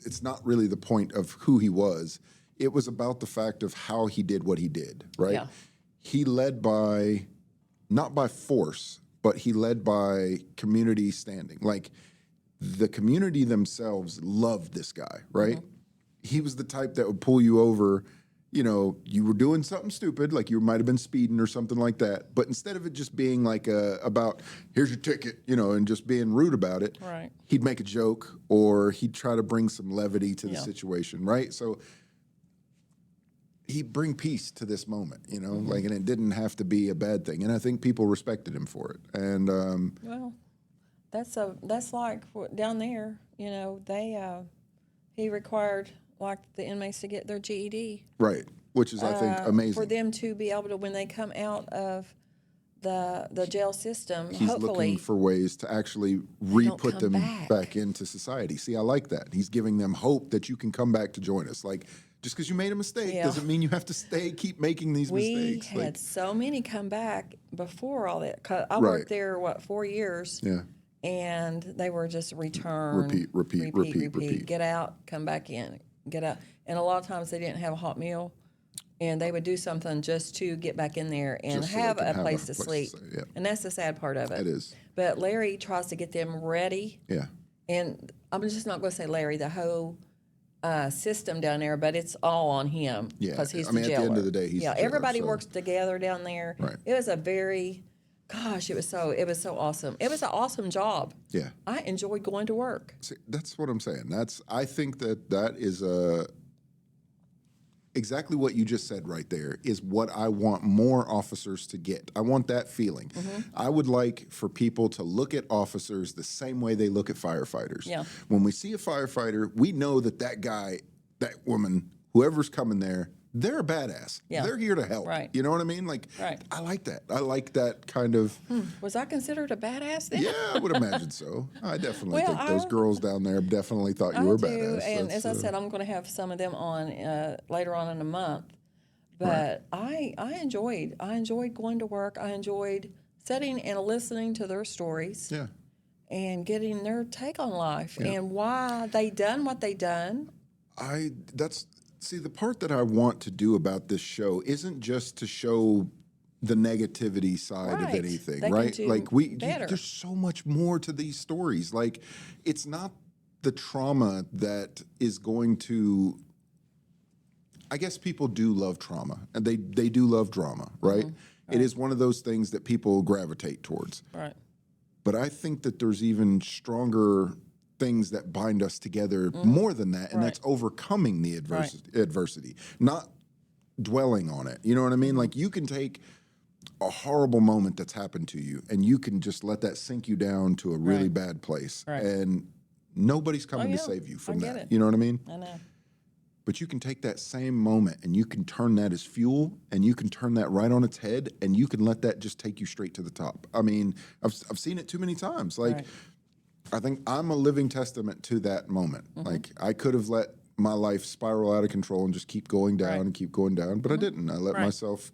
it's not really the point of who he was. It was about the fact of how he did what he did, right? Yeah. He led by, not by force, but he led by community standing. Like the community themselves loved this guy, right? He was the type that would pull you over. You know, you were doing something stupid, like you might have been speeding or something like that. But instead of it just being like about, here's your ticket, you know, and just being rude about it, Right. he'd make a joke or he'd try to bring some levity to the situation, right? So he'd bring peace to this moment, you know, like, and it didn't have to be a bad thing. And I think people respected him for it. And Well, that's like down there, you know, he required like the inmates to get their GED. right, which is I think amazing. For them to be able to, when they come out of the jail system, He's hopefully looking for ways to actually re-put come them back. back into society. See, I like that. He's giving them hope that you can come back to join us. Like, just because you made a mistake doesn't mean you have to keep making these mistakes. We had so many come back before all that. 'Cause I Right. worked there, 4 years? Yeah. And they were just return, Repeat. Get out, come back in, get out. And a lot of times they didn't have a hot meal, and they would do something just to get back in there and Just so they have can a have place a to place to sleep. stay, yeah. And that's the sad part of it. It is. But Larry tries to get them ready. Yeah. And I'm just not going to say Larry, the whole system down there, but it's all on him Yeah, because he's I mean, the at jailer. the end of the day, he's the jailer, everybody so- works together down there. Right. It was a very, gosh, it was so awesome. It was an awesome job. Yeah. I enjoyed going to work. See, that's what I'm saying. I think that is exactly what you just said right there is what I want more officers to get. I want that feeling. I would like for people to look at officers the same way they look at firefighters. Yeah. When we see a firefighter, we know that guy, that woman, whoever's coming there, they're a badass. Yeah. They're here to help. Right. You know what I mean? Like, Right. I like that. I like that kind of. Was I considered a badass then? Yeah, I would imagine so. I definitely Well, think those girls down there definitely thought you were badass. And That's, as I said, I'm going to have some of them on later on in the month. But I enjoyed going to work. I enjoyed sitting and listening to their stories yeah. and getting their take on life and why they done what they done. See, the part that I want to do about this show isn't just to show the negativity side of Right. anything, They can right? do Like better. there's so much more to these stories. Like, it's not the trauma that is going to. I guess people do love trauma, and they do love drama, right? It is one of those things that people gravitate towards. Right. But I think that there's even stronger things that bind us together more than that, and that's overcoming the adversity, not dwelling on it. You know what I mean? Like, you can take a horrible moment that's happened to you, and you can just let that sink you down to a really bad place, and nobody's coming to save you from get that. it. You know what I mean? I know. But you can take that same moment and you can turn that as fuel, and you can turn that right on its head, and you can let that just take you straight to the top. I mean, I've seen it too many times. Like, I think I'm a living testament to that moment. Like, I could have let my life spiral out of control and just keep going down and keep going down, but I didn't. I let myself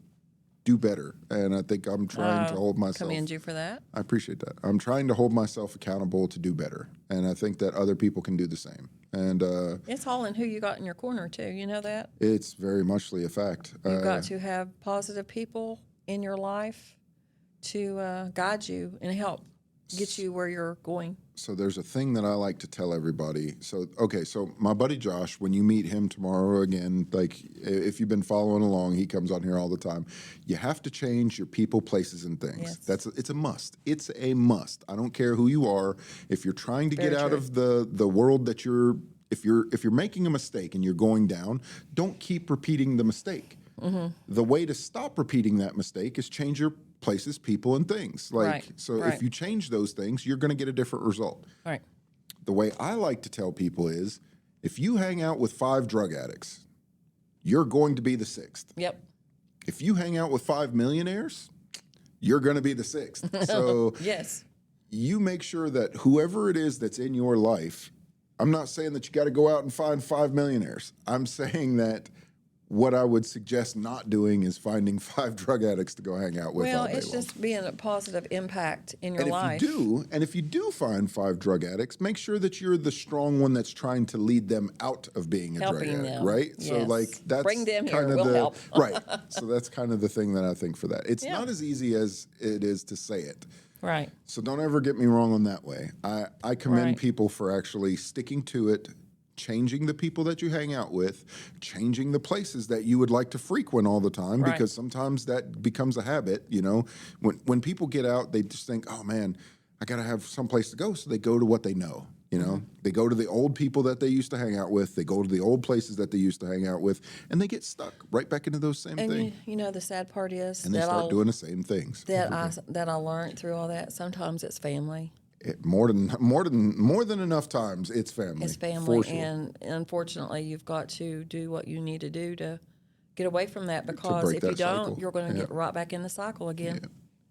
do better, and I think I'm trying to hold myself. Commend you for that. I appreciate that. I'm trying to hold myself accountable to do better, and I think that other people can do the same. And It's all in who you got in your corner too. You know that? it's very muchly a fact. You've got to have positive people in your life to guide you and help get you where you're going. So there's a thing that I like to tell everybody. So, okay, so my buddy Josh, when you meet him tomorrow again, like, if you've been following along, he comes on here all the time. You have to change your people, places, and things. Yes. It's a must. It's a must. I don't care who you are. If you're trying to get Very out true. of the world that if you're making a mistake and you're going down, don't keep repeating the mistake. The way to stop repeating that mistake is change your places, people, and things. Like, so if you change those things, you're going to get a different result. Right. The way I like to tell people is, if you hang out with 5 drug addicts, you're going to be the 6th. Yep. If you hang out with 5 millionaires, you're going to be the 6th. So Yes. you make sure that whoever it is that's in your life, I'm not saying that you got to go out and find 5 millionaires. I'm saying that what I would suggest not doing is finding 5 drug addicts to go hang out with Well, all day it's long. just being a positive impact in your And life. if you do find 5 drug addicts, make sure that you're the strong one that's trying to lead them out of being a Helping drug addict, them, right? So yes. like that's Bring them kind here, of we'll the help. right. So that's kind of the thing that I think for that. It's Yeah. not as easy as it is to say it. Right. So don't ever get me wrong on that way. I commend Right. people for actually sticking to it, changing the people that you hang out with, changing the places that you would like to frequent all the time, Right. because sometimes that becomes a habit. You know, when people get out, they just think, oh man, I got to have some place to go. So they go to what they know. You know, they go to the old people that they used to hang out with. They go to the old places that they used to hang out with, and they get stuck right back into those same And things. you know, the sad part is And they that start doing the same things. that I learned through all that. Sometimes it's family. More than enough times, it's family. It's family, for sure. and unfortunately, you've got to do what you need to do to get away from that. Because break if you that don't, cycle. you're going to Yeah. get right back in the cycle again.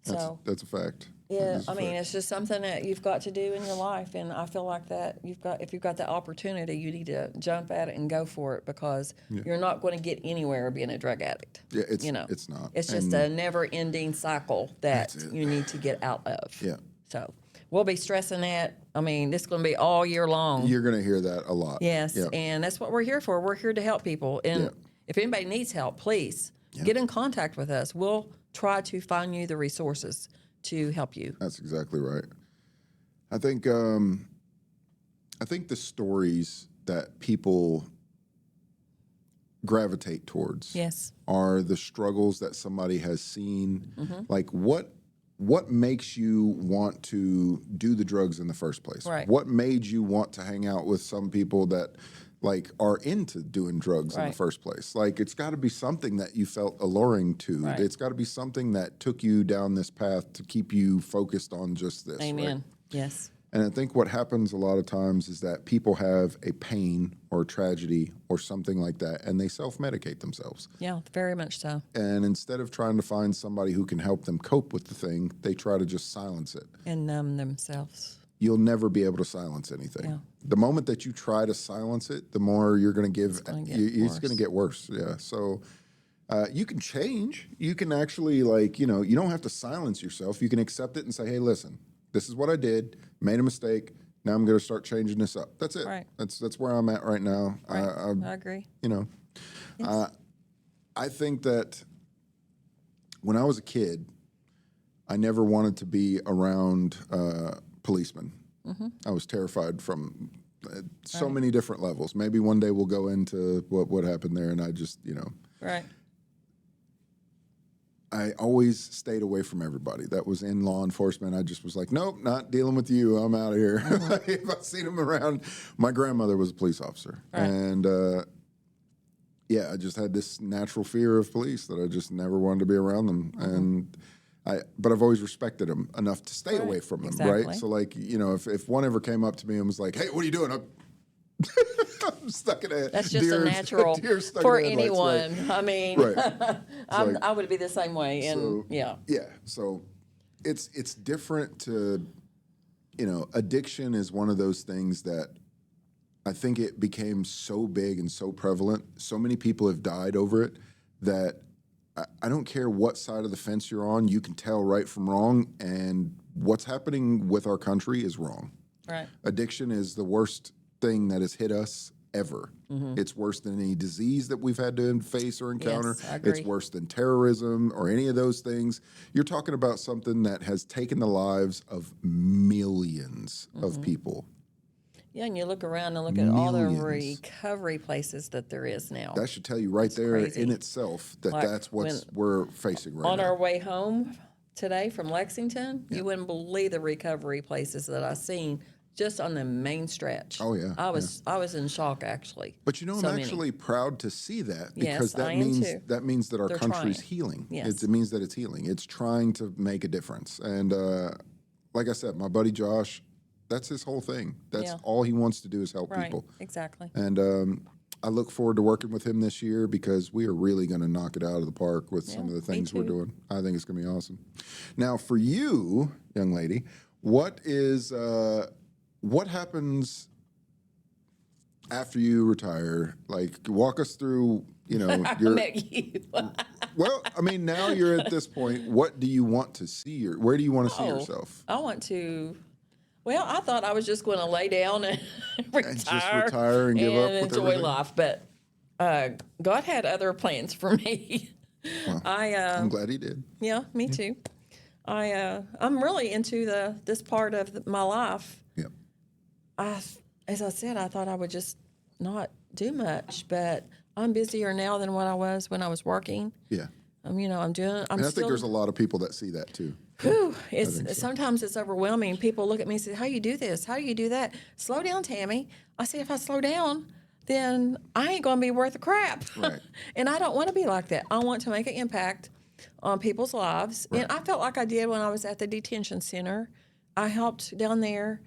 So That's a fact. yeah, That is a I mean, fact. it's just something that you've got to do in your life, and I feel like that if you've got the opportunity, you need to jump at it and go for it, because you're not going to get anywhere being a drug addict. Yeah, you know, it's not. It's just a never-ending cycle that That's it. you need to get out of. Yeah. So we'll be stressing that. I mean, this is going to be all year long. You're going to hear that a lot. Yes, Yeah. and that's what we're here for. We're here to help people. And Yeah. if anybody needs help, please get in contact with us. We'll try to find you the resources to help you. That's exactly right. I think the stories that people gravitate towards Yes. are the struggles that somebody has seen. Mm-hmm. Like what makes you want to do the drugs in the first place? Right. What made you want to hang out with some people that like are into doing drugs in the Right. first place? Like it's got to be something that you felt alluring to. Right. It's got to be something that took you down this path to keep you focused on just this. Amen. Right? Yes. And I think what happens a lot of times is that people have a pain or a tragedy or something like that, and they self-medicate themselves. Yeah, very much so. And instead of trying to find somebody who can help them cope with the thing, they try to just silence it. And numb themselves. You'll never be able to silence anything. Yeah. The moment that you try to silence it, the more you're going to give. It's going to worse. get worse. Yeah. So you can change. You can actually you don't have to silence yourself. You can accept it and say, hey, listen, this is what I did. Made a mistake. Now I'm going to start changing this up. That's it. Right. That's where I'm at right now. Right. I agree. I think that when I was a kid, I never wanted to be around policemen. Mm-hmm. I was terrified from so many different levels. Maybe one day we'll go into what happened there, and I just, Right. I always stayed away from everybody that was in law enforcement. I just was like, nope, not dealing with you. I'm out of here. If I seen them around, my grandmother was a police officer, Right. and I just had this natural fear of police that I just never wanted to be around them. And but I've always respected them enough to stay away from them, Exactly. right? So if one ever came up to me and was like, hey, what are you doing? I'm stuck in a That's just deer, a natural deer stuck for in the headlights, anyone. I mean, Right. I would be the same way. And yeah. So it's different to, addiction is one of those things that I think it became so big and so prevalent. So many people have died over it that I don't care what side of the fence you're on, you can tell right from wrong. And what's happening with our country is wrong. Right. Addiction is the worst thing that has hit us ever. It's worse than any disease that we've had to face or encounter. Yes, I agree. It's worse than terrorism or any of those things. You're talking about something that has taken the lives of millions of people. Yeah, and you look around and look at all the Millions. recovery places that there is now. That should tell you right there crazy. in itself that Like that's what we're facing right On now. our way home today from Lexington, you wouldn't believe the recovery places that I seen just on the main stretch. Oh, yeah, I was in shock actually. But I'm So many. actually proud to see that Yes, because I am too. that means that our They're country's trying. healing. Yes. It means that it's healing. It's trying to make a difference. And like I said, my buddy Josh, that's his whole thing. That's Yeah. all he wants to do is help Right. people. Exactly. And I look forward to working with him this year because we are really going to knock it out of the park with some of the me things we're too. doing. I think it's going to be awesome. Now, for you, young lady, what happens after you retire? Like, walk us through you know, I you're met you. well. I mean, now you're at this point. What do you want to see, or where do you want to see Oh, yourself? I want to. Well, I thought I was just going to lay down and And just retire retire and give up with enjoy everything? life, but God had other plans for me. Well, I I'm glad he did. Yeah, me too. I'm really into this part of my life. Yep. As I said, I thought I would just not do much, but I'm busier now than what I was when I was working. Yeah. You know, I'm And I think still. there's a lot of people that see that too. Whew, think so. sometimes it's overwhelming. People look at me and say, "How do you do this? How do you do that? Slow down, Tammy." I say, if I slow down, then I ain't gonna be worth a crap. Right. And I don't want to be like that. I want to make an impact on people's lives, and I felt like I did when I was at the detention center. I helped down there.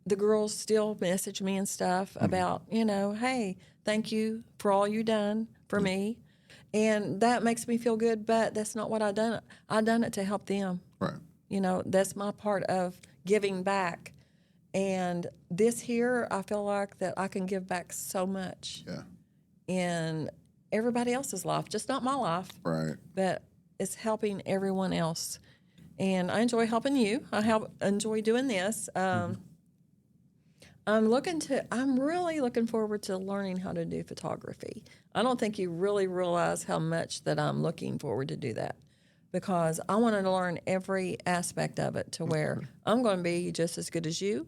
The girls still message me and stuff about, you know, hey, thank you for all you done for me. And that makes me feel good, but that's not what I done. I done it to help them. Right. You know, that's my part of giving back. And this here, I feel like that I can give back so much Yeah. in everybody else's life, just not my life, Right. but it's helping everyone else. And I enjoy helping you. Enjoy doing this. I'm really looking forward to learning how to do photography. I don't think you really realize how much that I'm looking forward to do that, because I want to learn every aspect of it to where I'm going to be just as good as you,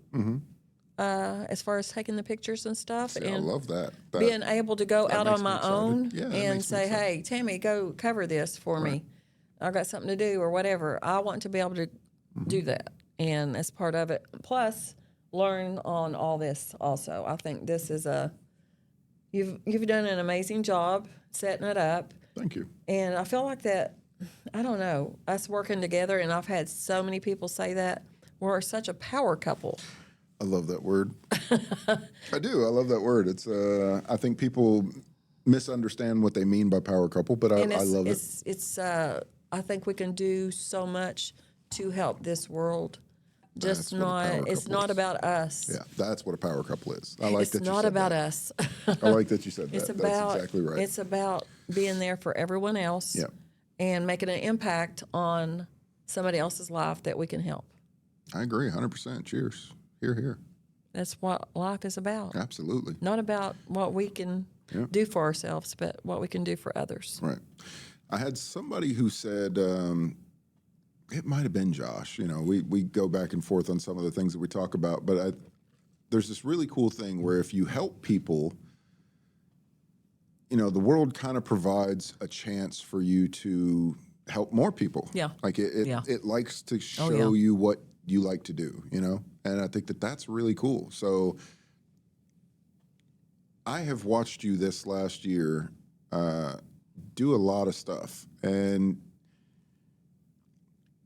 as far as taking the pictures and stuff. See, I and love that. being able to go out makes on me my excited. own Yeah, that and makes me say, excited. hey, Tammy, go cover this for me. I got something to do or whatever. I want to be able to do that. And as part of it, plus learn on all this also. I think this is you've done an amazing job setting it up. Thank you. And I feel like that, I don't know, us working together, and I've had so many people say that, we're such a power couple. I love that word. I do. I love that word. It's. I think people misunderstand what they mean by power couple, but I And love it. I think we can do so much to help this world. That's what a power It's couple not is. about us. Yeah, that's what a power couple is. I like It's that you not said about that. us. I like that you said that. It's That's about exactly right. It's about being there for everyone else. Yeah. And making an impact on somebody else's life that we can help. I agree 100%. Cheers. Here, here. That's what life is about. Absolutely. Not about what we can do for ourselves, but what we can do for others. Right. I had somebody who said, it might have been Josh. You know, we go back and forth on some of the things that we talk about, but there's this really cool thing where if you help people, you know, the world kind of provides a chance for you to help more people. Yeah. Like it Yeah. likes to show yeah. you what you like to do, you know? And I think that that's really cool. So I have watched you this last year do a lot of stuff. And,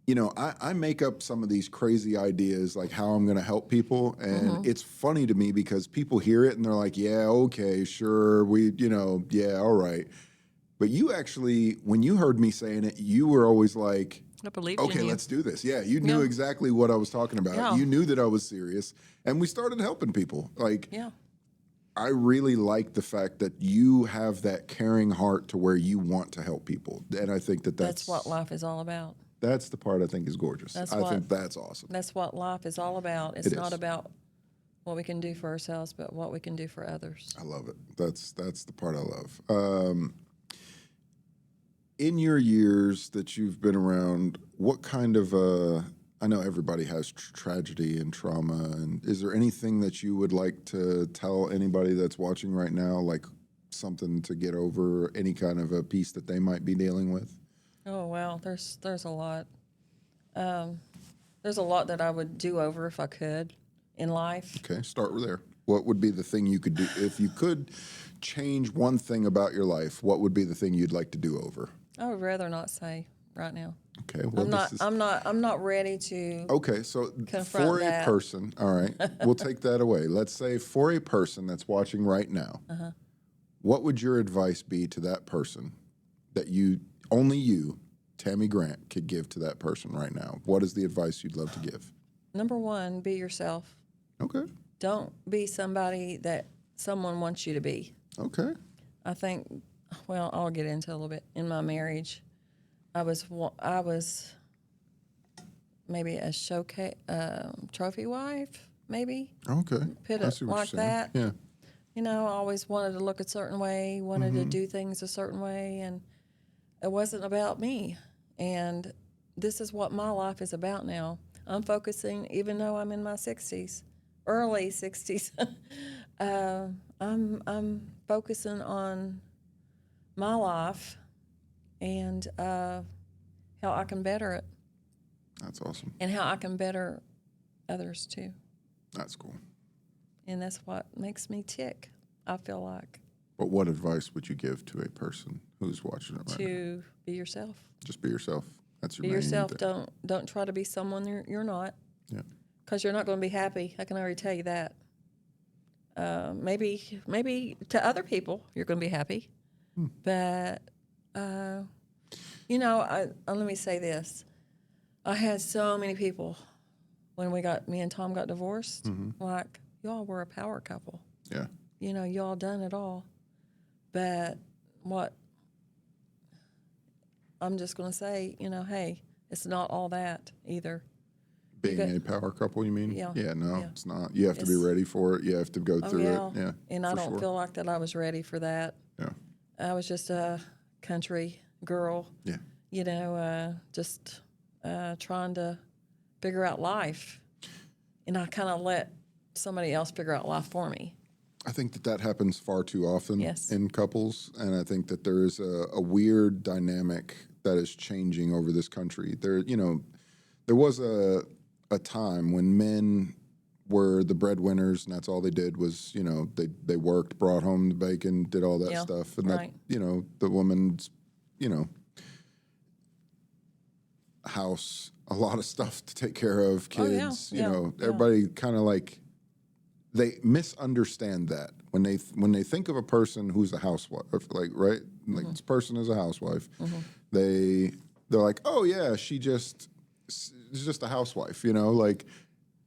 you know, I make up some of these crazy ideas, like how I'm going to help people. And it's funny to me because people hear it and they're like, yeah, okay, sure. Yeah, all right. But you actually, when you heard me saying it, you were always like, I believe in okay, you. let's do this. Yeah, you knew Yeah. exactly what I was talking about. Yeah. You knew that I was serious. And we started helping people. Like, Yeah. I really like the fact that you have that caring heart to where you want to help people. And I think That's what life is all about. that's the part I think is gorgeous. I think that's awesome. That's what life is all about. It's It not is. about what we can do for ourselves, but what we can do for others. I love it. That's the part I love. In your years that you've been around, what kind of I know everybody has tragedy and trauma, and is there anything that you would like to tell anybody that's watching right now, like something to get over, any kind of a piece that they might be dealing with? Oh well, there's a lot. There's a lot that I would do over if I could in life. Okay, start with there. What would be the thing you could do if you could change one thing about your life? What would be the thing you'd like to do over? I would rather not say right now. Okay, well, I'm not ready to. Okay, so confront for a that. person, all right, we'll take that away. Let's say for a person that's watching right now, what would your advice be to that person that only you, Tammy Grant, could give to that person right now? What is the advice you'd love to give? Number one, be yourself. Okay, Don't be somebody that someone wants you to be. okay, I think well, I'll get into it a little bit. In my marriage, I was maybe a showcase trophy wife, maybe Okay. put I it see what like you're saying. that. Yeah. You know, I always wanted to look a certain way, wanted to do things a certain way, and it wasn't about me. And this is what my life is about now. I'm focusing, even though I'm in my 60s, early 60s. I'm focusing on my life and how I can better it, That's awesome. and how I can better others too. That's cool. And that's what makes me tick, I feel like. But what advice would you give to a person who's watching it right now? To be yourself. Just be yourself. That's your Be main yourself. thing. Don't try to be someone you're not, Yeah. because you're not going to be happy. I can already tell you that. Maybe to other people you're going to be happy, but you know, let me say this: I had so many people when me and Tom got divorced. Like, y'all were a power couple. Yeah. You know, y'all done it all. But what I'm just going to say, you know, hey, it's not all that either. Being a power couple, you mean? Yeah. Yeah, no, Yeah. it's not. You have to be It's- ready for it. You have to go through it. Yeah. And I for don't sure. feel like that I was ready for that. Yeah. I was just a country girl, Yeah. you know, just trying to figure out life. And I kind of let somebody else figure out life for me. I think that happens far too often Yes. in couples, and I think that there is a weird dynamic that is changing over this country. There was a time when men were the breadwinners, and that's all they did was, they worked, brought home the bacon, did all that Yeah, stuff, and right. that, the woman's, house, a lot of stuff to take care of, Oh, yeah, kids, yeah. everybody kind of like. They misunderstand that when they think of a person who's a housewife, like right, like this person is a housewife, they're like, oh yeah, she's just a housewife, Like,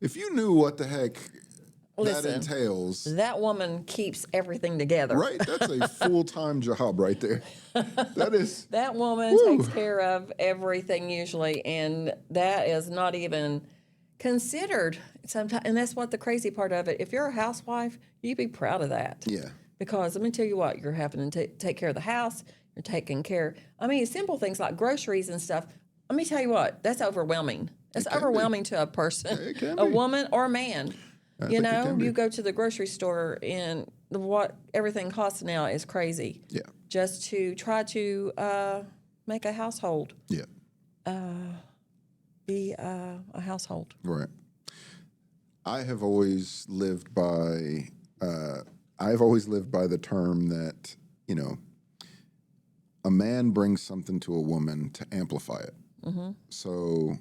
if you knew what the heck that Listen, entails, that woman keeps everything together. right? That's a full-time job right there. That is. That woman Woo. takes care of everything usually, and that is not even considered sometimes. And that's what the crazy part of it. If you're a housewife, you be proud of that. Yeah. Because let me tell you what, you're having to take care of the house. You're taking care. I mean, simple things like groceries and stuff. Let me tell you what, that's overwhelming. It's can be. overwhelming to a person, It can a be. woman or a man. I think it can be. You go to the grocery store and what everything costs now is crazy. Yeah. Just to try to make a household, Yeah. be a household. Right. I have always lived by. I've always lived by the term that a man brings something to a woman to amplify it. So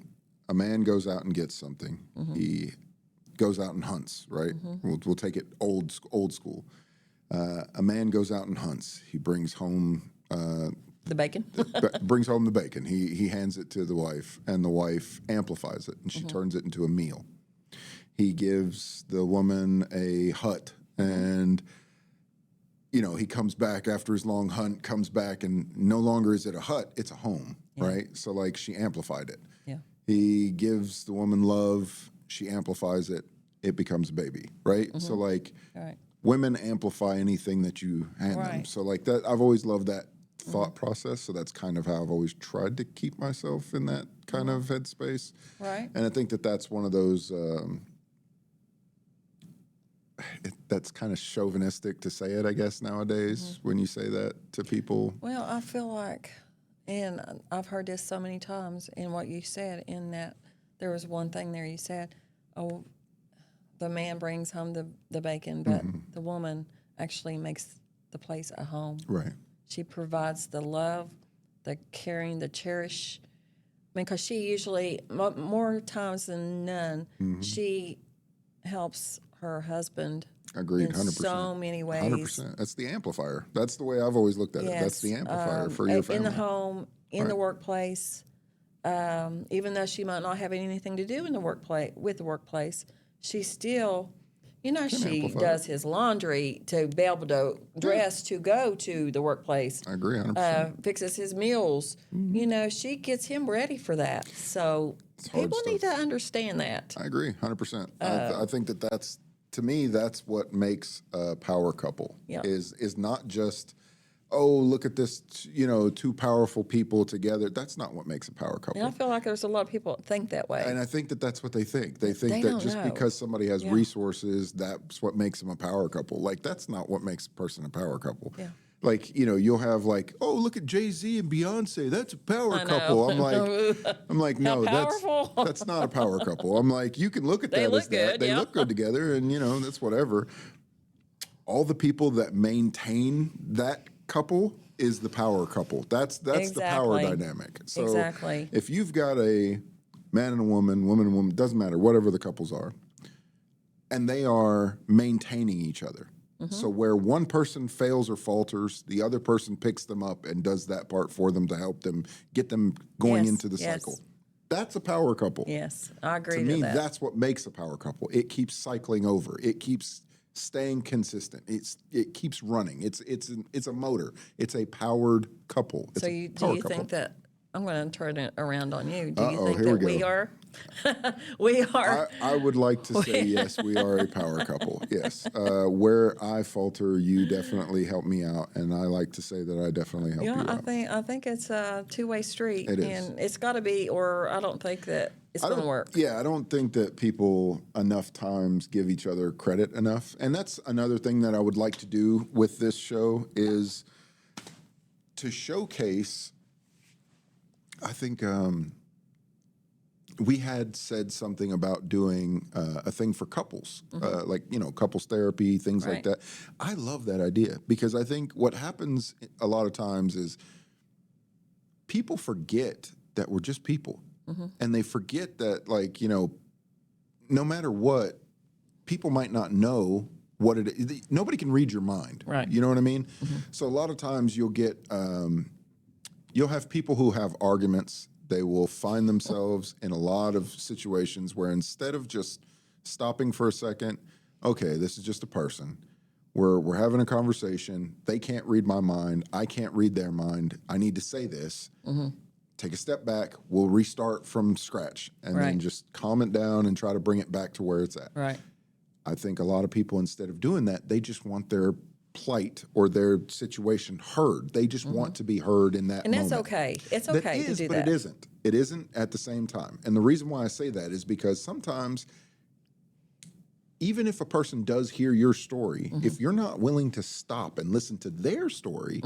a man goes out and gets something. He goes out and hunts. Right. We'll take it old school. A man goes out and hunts. He brings home. The bacon. Brings home the bacon. He hands it to the wife, and the wife amplifies it, and she turns it into a meal. He gives the woman a hut, and he comes back after his long hunt, comes back, and no longer is it a hut, it's a home, right? So like she amplified it. Yeah. He gives the woman love, she amplifies it, it becomes a baby, right? So like All right. women amplify anything that you hand them. Right. So like that, I've always loved that thought process. So that's kind of how I've always tried to keep myself in that kind of headspace. Right. And I think that's one of those. That's kind of chauvinistic to say it, I guess, nowadays when you say that to people. Well, I feel like, and I've heard this so many times in what you said, in that there was one thing there you said, oh, the man brings home the bacon, but the woman actually makes the place a home. Right. She provides the love, the caring, the cherish. I mean, because she usually, more times than none, she helps her husband Agreed, in 100%. so many ways. 100%. That's the amplifier. That's the way I've always looked at it. That's the amplifier for your family. In the home, in the Right. workplace, even though she might not have anything to do in the workplace with the workplace, she still You know, can she amplify does his laundry to be able to dress to go to the workplace. I agree 100%. Fixes his meals. You know, she gets him ready for that. So hard people need to stuff. understand that. I agree 100%. I think that's, to me, that's what makes a power couple. Yep. Is not just, oh, look at this, two powerful people together. That's not what makes a power couple. And I feel like there's a lot of people that think that way. And I think that that's what they think. They think They that don't just know. because somebody has Yeah. resources, that's what makes them a power couple. Like, that's not what makes a person a power couple. Yeah. Like, you'll have like, oh, look at Jay-Z and Beyonce. That's a power I know. couple. I'm like, no, powerful. that's not a power couple. I'm like, you can look at They that look as that. good, They yeah. look good together, and that's whatever. All the people that maintain that couple is the power couple. That's the power Exactly. dynamic. So Exactly. if you've got a man and a woman, woman and woman, doesn't matter, whatever the couples are, and they are maintaining each other. Mm-hmm. So where one person fails or falters, the other person picks them up and does that part for them to help them get them going Yes, into the yes. cycle. That's a power couple. Yes, I agree To to me, that. that's what makes a power couple. It keeps cycling over. It keeps staying consistent. It keeps running. It's a motor. It's a powered couple. It's So a do power you couple. think that I'm going to turn it around on you? Do you Uh-oh, think here we that we go. are? we are. I would like to say yes, we are a power couple. Yes. Where I falter, you definitely help me out, and I like to say that I definitely help you out. I think it's a two-way street, It is. and it's got to be, or I don't think that it's going to work. Yeah, I don't think that people enough times give each other credit enough. And that's another thing that I would like to do with this show is to showcase, I think we had said something about doing a thing for couples, like, couples therapy, things like Right. that. I love that idea because I think what happens a lot of times is people forget that we're just people. And they forget that, like, no matter what, people might not know what it is. Nobody can read your mind. Right. You know what I mean? So a lot of times you'll have people who have arguments. They will find themselves in a lot of situations where instead of just stopping for a second, okay, this is just a person. We're having a conversation. They can't read my mind. I can't read their mind. I need to say this. Take a step back. We'll restart from scratch and then Right. just calm it down and try to bring it back to where it's at. Right. I think a lot of people, instead of doing that, they just want their plight or their situation heard. They just want to be heard in that And that's moment. okay. It's That okay is, to do but that. it isn't. It isn't at the same time. And the reason why I say that is because sometimes, even if a person does hear your story, if you're not willing to stop and listen to their story,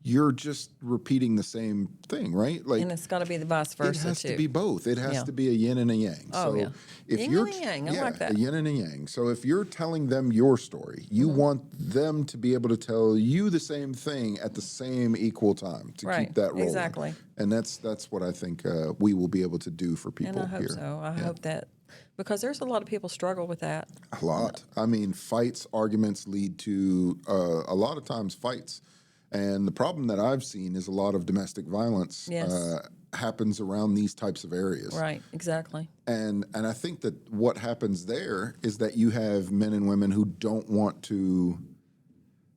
you're just repeating the same thing, right? Like, And it's got to be the vice it versa has too. to be both. It has Yeah. to be a yin and a yang. Oh, So yeah. if Yin you're and a yang. I like that. a yin and a yang. So if you're telling them your story, you want them to be able to tell you the same thing at the same equal time to Right. keep that rolling. Exactly. And that's what I think we will be able to do for people And I hope here. so. I hope that, because there's a lot of people struggle with that. A lot. I mean, fights, arguments lead to a lot of times fights. And the problem that I've seen is a lot of domestic violence Yes. happens around these types of areas. Right. Exactly. And I think that what happens there is that you have men and women who don't want to,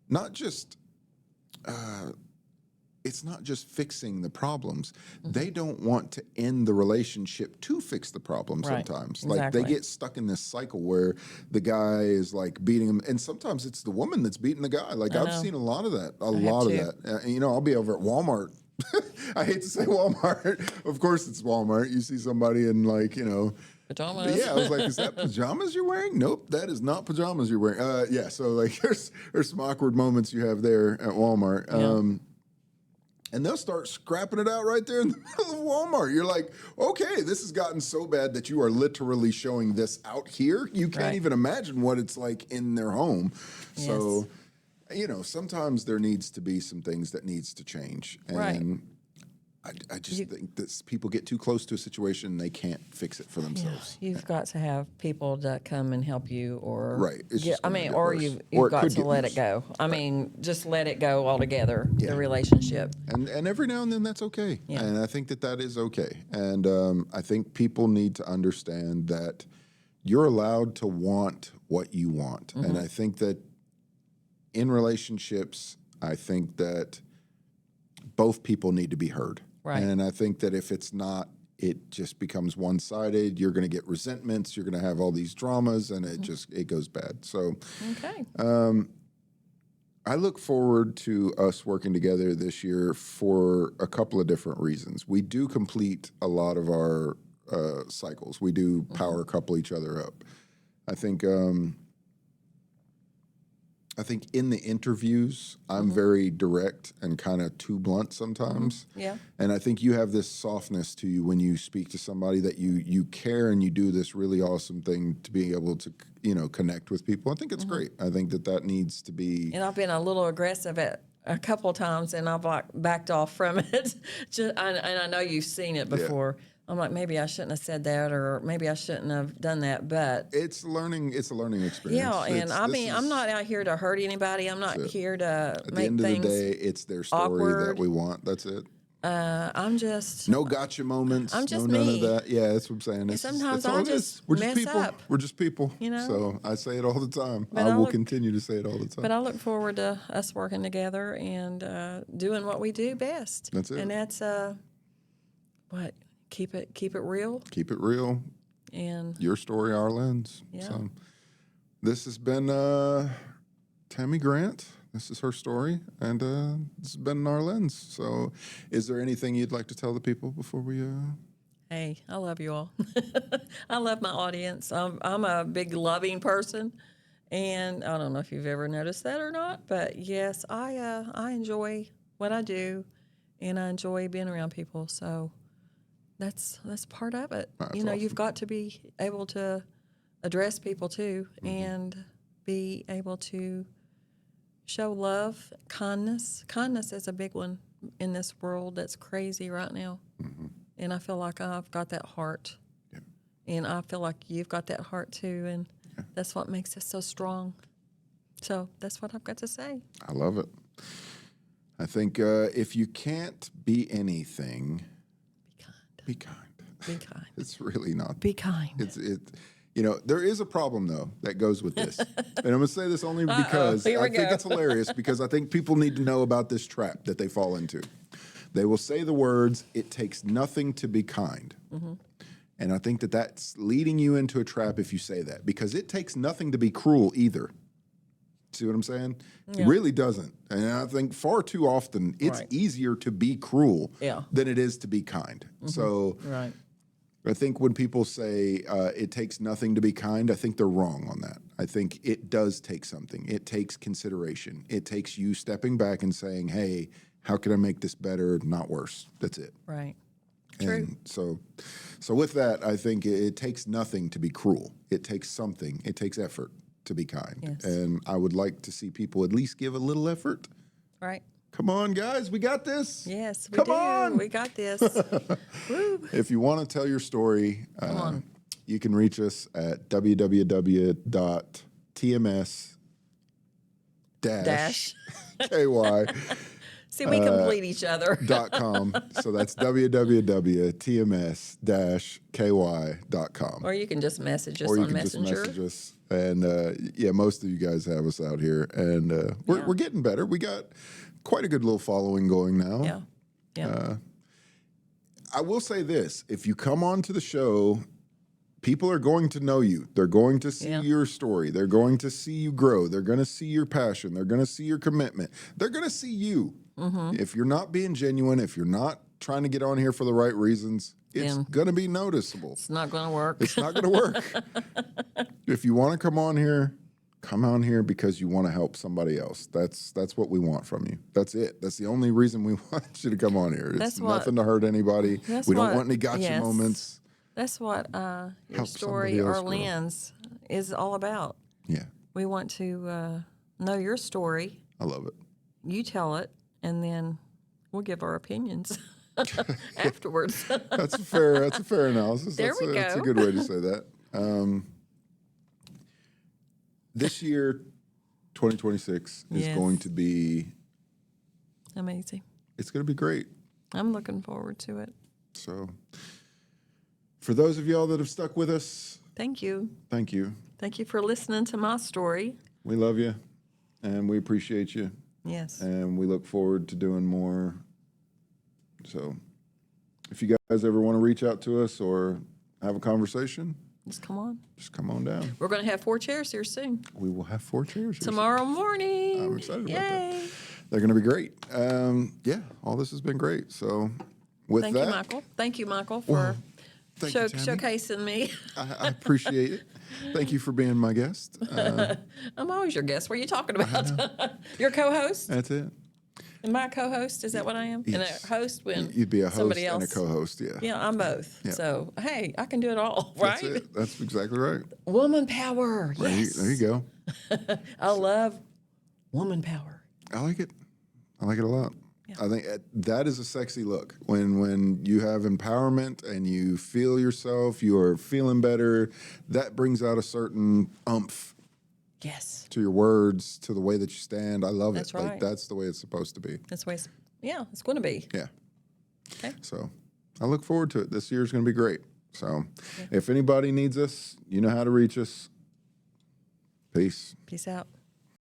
not just, it's not just fixing the problems. They don't want to end the relationship to fix the problem Right. sometimes. Like, they Exactly. get stuck in this cycle where the guy is like beating him. And sometimes it's the woman that's beating the guy. Like, I've know. seen a lot of that. A have lot of too. that. I'll be over at Walmart. I hate to say Walmart. Of course it's Walmart. You see somebody in, like, Pajamas. yeah, I was like, is that pajamas you're wearing? Nope, that is not pajamas you're wearing. Yeah, so like there's some awkward moments you have there at Walmart. And they'll start scrapping it out right there in the middle of Walmart. You're like, okay, this has gotten so bad that you are literally showing this out here. You can't Right. even imagine what it's like in their home. So, sometimes there needs to be some things that needs to change. And Right. I just think that people get too close to a situation and they can't fix it for themselves. You've got to have people that come and help you, or Right. It's just I gonna mean, get or worse. you've Or it got could to get let worse. it go. I mean, just let it go altogether. Yeah. The relationship. And every now and then that's okay. Yeah. And I think that is okay. And I think people need to understand that you're allowed to want what you want. And I think that in relationships, I think that both people need to be heard. Right. And I think that if it's not, it just becomes one-sided. You're going to get resentments. You're going to have all these dramas, and it goes bad. So Okay. I look forward to us working together this year for a couple of different reasons. We do complete a lot of our cycles. We do power couple each other up. I think in the interviews, I'm very direct and kind of too blunt sometimes. Yeah. And I think you have this softness to you when you speak to somebody, that you care, and you do this really awesome thing to be able to, connect with people. I think it's great. I think that needs to be. And I've been a little aggressive at a couple of times, and I've backed off from it. And I know you've seen it before. I'm like, maybe I shouldn't have said that, or maybe I shouldn't have done that. But It's learning. It's a learning experience. yeah, and I'm not out here to hurt anybody. I'm not here to At the make end of things the day, it's their story awkward. that we want. That's it. I'm just No gotcha moments. I'm just none me. of that. Yeah, that's what I'm saying. Sometimes that's all I it is. just We're just mess people. up. We're just people. So I say it all the time. I will continue to say it all the time. But I look forward to us working together and doing what we do best. That's it. And that's what keep it real. Keep it real. And Your story, our lens. Yeah. So this has been Tammy Grant. This is her story, and this has been our lens. So, is there anything you'd like to tell the people before we? hey, I love you all. I love my audience. I'm a big loving person, and I don't know if you've ever noticed that or not, but yes, I enjoy what I do, and I enjoy being around people. So that's part of it. That's You've awesome. got to be able to address people too, and be able to show love, kindness. Kindness is a big one in this world that's crazy right now. And I feel like I've got that heart. Yeah. And I feel like you've got that heart too. And that's what makes us so strong. So that's what I've got to say. I love it. I think if you can't be anything, Be kind. be kind. Be kind. It's really not. Be kind. There is a problem though that goes with this, and I'm gonna say this only because Here we I think go. it's hilarious, because I think people need to know about this trap that they fall into. They will say the words, "It takes nothing to be kind," and I think that's leading you into a trap if you say that, because it takes nothing to be cruel either. See what I'm saying? It really doesn't, and I think far too often it's Right. easier to be cruel Yeah. than it is to be kind. So. Right. I think when people say it takes nothing to be kind, I think they're wrong on that. I think it does take something. It takes consideration. It takes you stepping back and saying, hey, how can I make this better, not worse? That's it. Right. True. And so with that, I think it takes nothing to be cruel. It takes something. It takes effort to be kind. Yes. And I would like to see people at least give a little effort. Right. Come on, guys, we got this. Yes, we Come do. on. We got this. Woo. If you want to tell your story, you can reach us at www.tms Dash. ky.com. See, we complete each other. So that's www.tms-ky.com. Or you can just message us Or you on can Messenger. just message us. And most of you guys have us out here. And we're getting better. We got quite a good little following going now. Yeah. Yeah. I will say this. If you come on to the show, people are going to know you. They're going to see your story. They're going to see you grow. They're going to see your passion. They're going to see your commitment. They're going to see you. If you're not being genuine, if you're not trying to get on here for the right reasons, it's going to be noticeable. It's not going to work. It's not going to work. If you want to come on here because you want to help somebody else. That's what we want from you. That's it. That's the only reason we want you to come on here. It's nothing to hurt anybody. We don't want any gotcha moments. That's what your Help story somebody else or grow. lens is all about. Yeah, We want to know your story. I love it. You tell it, and then we'll give our opinions afterwards. That's a fair analysis. There we That's a go. good way to say that. This year, 2026 is Yes. going to be. Amazing. It's going to be great. I'm looking forward to it. So, for those of y'all that have stuck with us Thank you. Thank you. Thank you for listening to my story. We love you, and we appreciate you, Yes. and we look forward to doing more. So if you guys ever want to reach out to us or have a conversation, Just come on. just come on down. We're going to have 4 chairs here soon. We will have 4 chairs here. Tomorrow morning. I'm excited about that. Yay. They're going to be great. Yeah, all this has been great. So with Thank that, you, Michael. Thank you, Michael, for thank you, Tammy. showcasing me. I appreciate it. Thank you for being my guest. I'm always your guest. What are you talking about? Your co-host? That's it. Am I a co-host? Is that what I am? Yes. And a host when You'd be a host somebody and else. a co-host. Yeah. Yeah, I'm both. Yeah. So, hey, I can do it all, right? That's it. That's exactly right. Woman power. Yes. There you go. I love woman power. I like it. I like it a lot. Yeah. I think that is a sexy look when you have empowerment and you feel yourself, you are feeling better. That brings out a certain umph Yes. to your words, to the way that you stand. I love That's it. Like right. that's the way it's supposed to be. That's the way it's going to be. Yeah. Okay. So I look forward to it. This year's going to be great. So if anybody needs us, you know how to reach us. Peace. Peace out.